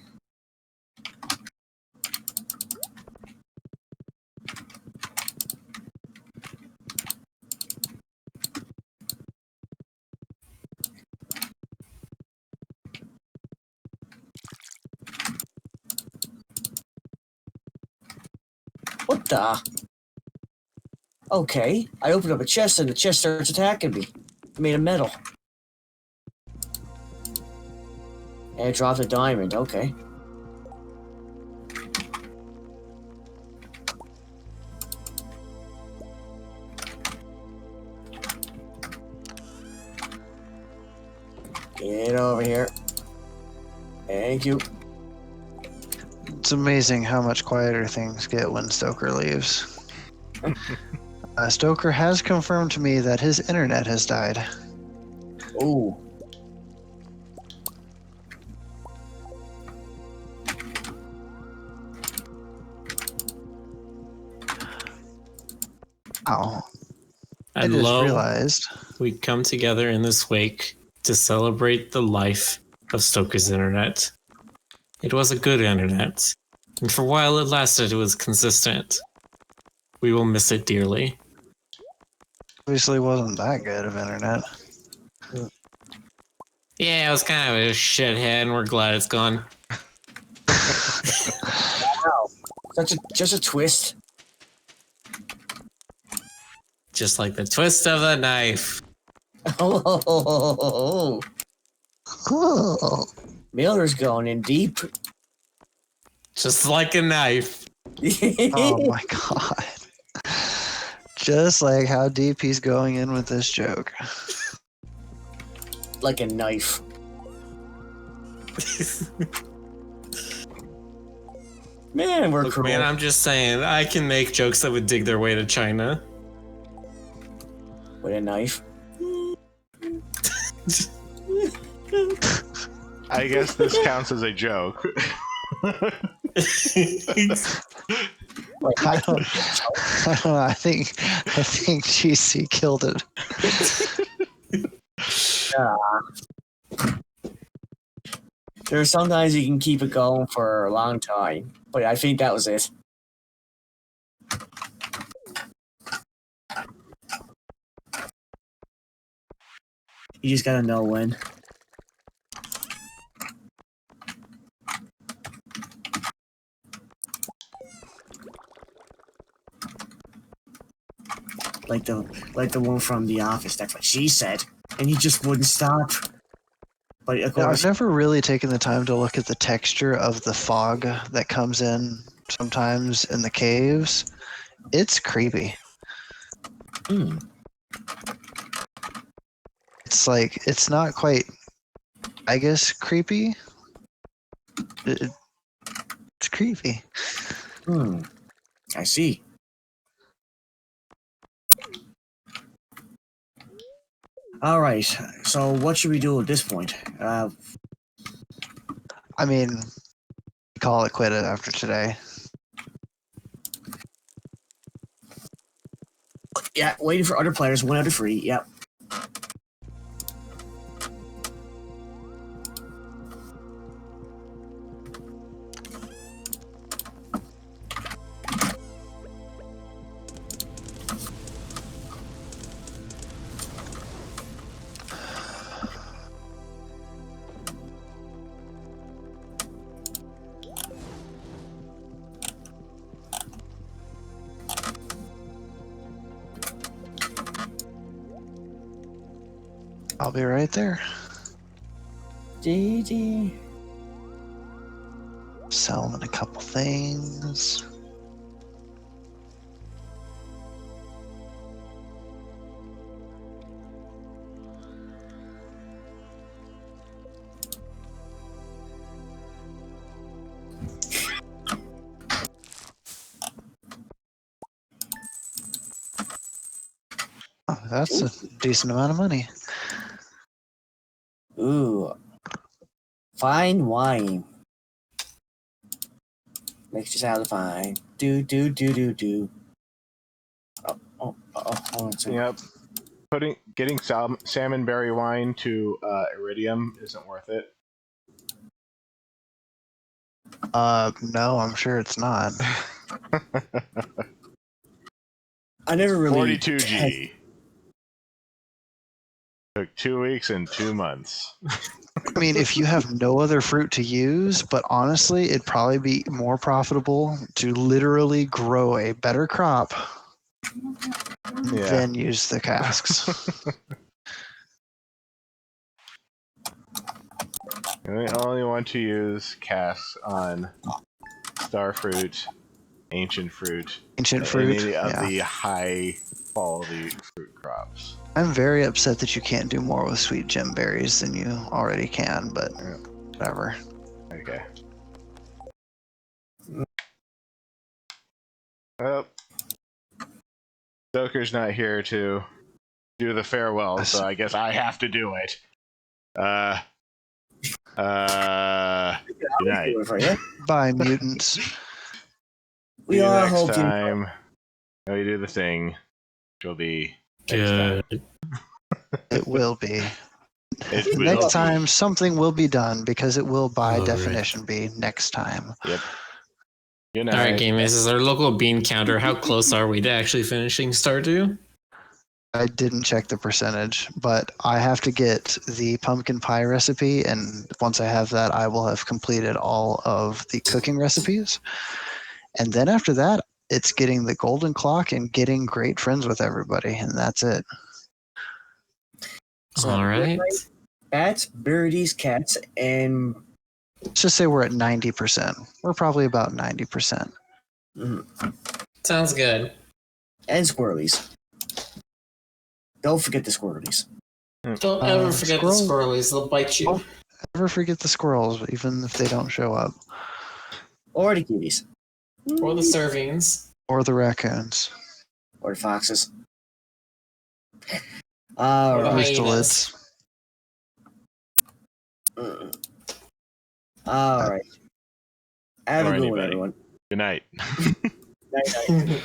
What the? Okay, I opened up a chest and the chest starts attacking me. Made of metal. And it dropped a diamond, okay. Get over here. Thank you. It's amazing how much quieter things get when Stoker leaves. Stoker has confirmed to me that his internet has died. Ooh. Ow. I And just lo, realized. we come together in this wake to celebrate the life of Stoker's internet. It was a good internet, and for a while it lasted, it was consistent. We will miss it dearly. Obviously wasn't that good of internet. Yeah, it was kind of a shithead, and we're glad it's gone. Wow. Just a twist. Just like the twist of the knife. Oh. Oh, Miller's going in deep. Just like a knife. oh my god. Just like how deep he's going in with this joke. Like a knife. Man, we're Look, cool. man, I'm just saying, I can make jokes that would dig their way to China. With a knife. I guess this counts as a joke. Like, I don't know. I think GC killed it. there's sometimes you can keep it going for a long time, but I think that was it. You just gotta know when. Like the one from The Office. That's what she said, and he just wouldn't stop. But of Now, course, I've never really taken the time to look at the texture of the fog that comes in sometimes in the caves. It's creepy. Hmm. It's like, it's not quite, I guess, creepy. It's creepy. I see. All right. So what should we do at this point? I mean, call it quit after today. Yeah, waiting for other players. 1 out of 3. Yep. I'll be right there. GG. Selling a couple things. Oh, that's a decent amount of money. Ooh. Fine wine. Makes you sound fine. Do. Oh, hold on a second. Yep. Getting salmon berry wine to iridium isn't worth it. No, I'm sure it's not. I never really 42G. Took 2 weeks and 2 months. I mean, if you have no other fruit to use, but honestly, it'd probably be more profitable to literally grow a better crop Yeah. than use the casks. I only want to use casks on star fruit, ancient fruit, Ancient fruit. any of Yeah. the high quality fruit crops. I'm very upset that you can't do more with sweet gem berries than you already can, but whatever. Okay. Well, Stoker's not here to do the farewell, so I guess I have to do it. Good night. Bye, mutants. We See you all next hope you. time. We do the thing, which will be next time. Good. It will be. It will Next be. time, something will be done because it will, by All right. definition, be next time. Yep. Good night. All right, Game Ace, is our local bean counter. How close are we to actually finishing Stardew? I didn't check the percentage, but I have to get the pumpkin pie recipe, and once I have that, I will have completed all of the cooking recipes. And then after that, it's getting the golden clock and getting great friends with everybody, and that's it. So, All right. Bats, birdies, cats, and Let's just say we're at 90%. We're probably about 90%. Sounds good. squirrelies. Don't forget the squirrelies. Don't ever forget the squirrel- squirrelies. They'll bite you. Never forget the squirrels, even if they don't show up, Or the kitties. Or the servings. or the raccoons, Or the foxes. Or All the right. crystalids. All right. Have Or a good one, anybody. everyone. Good night. Night, night.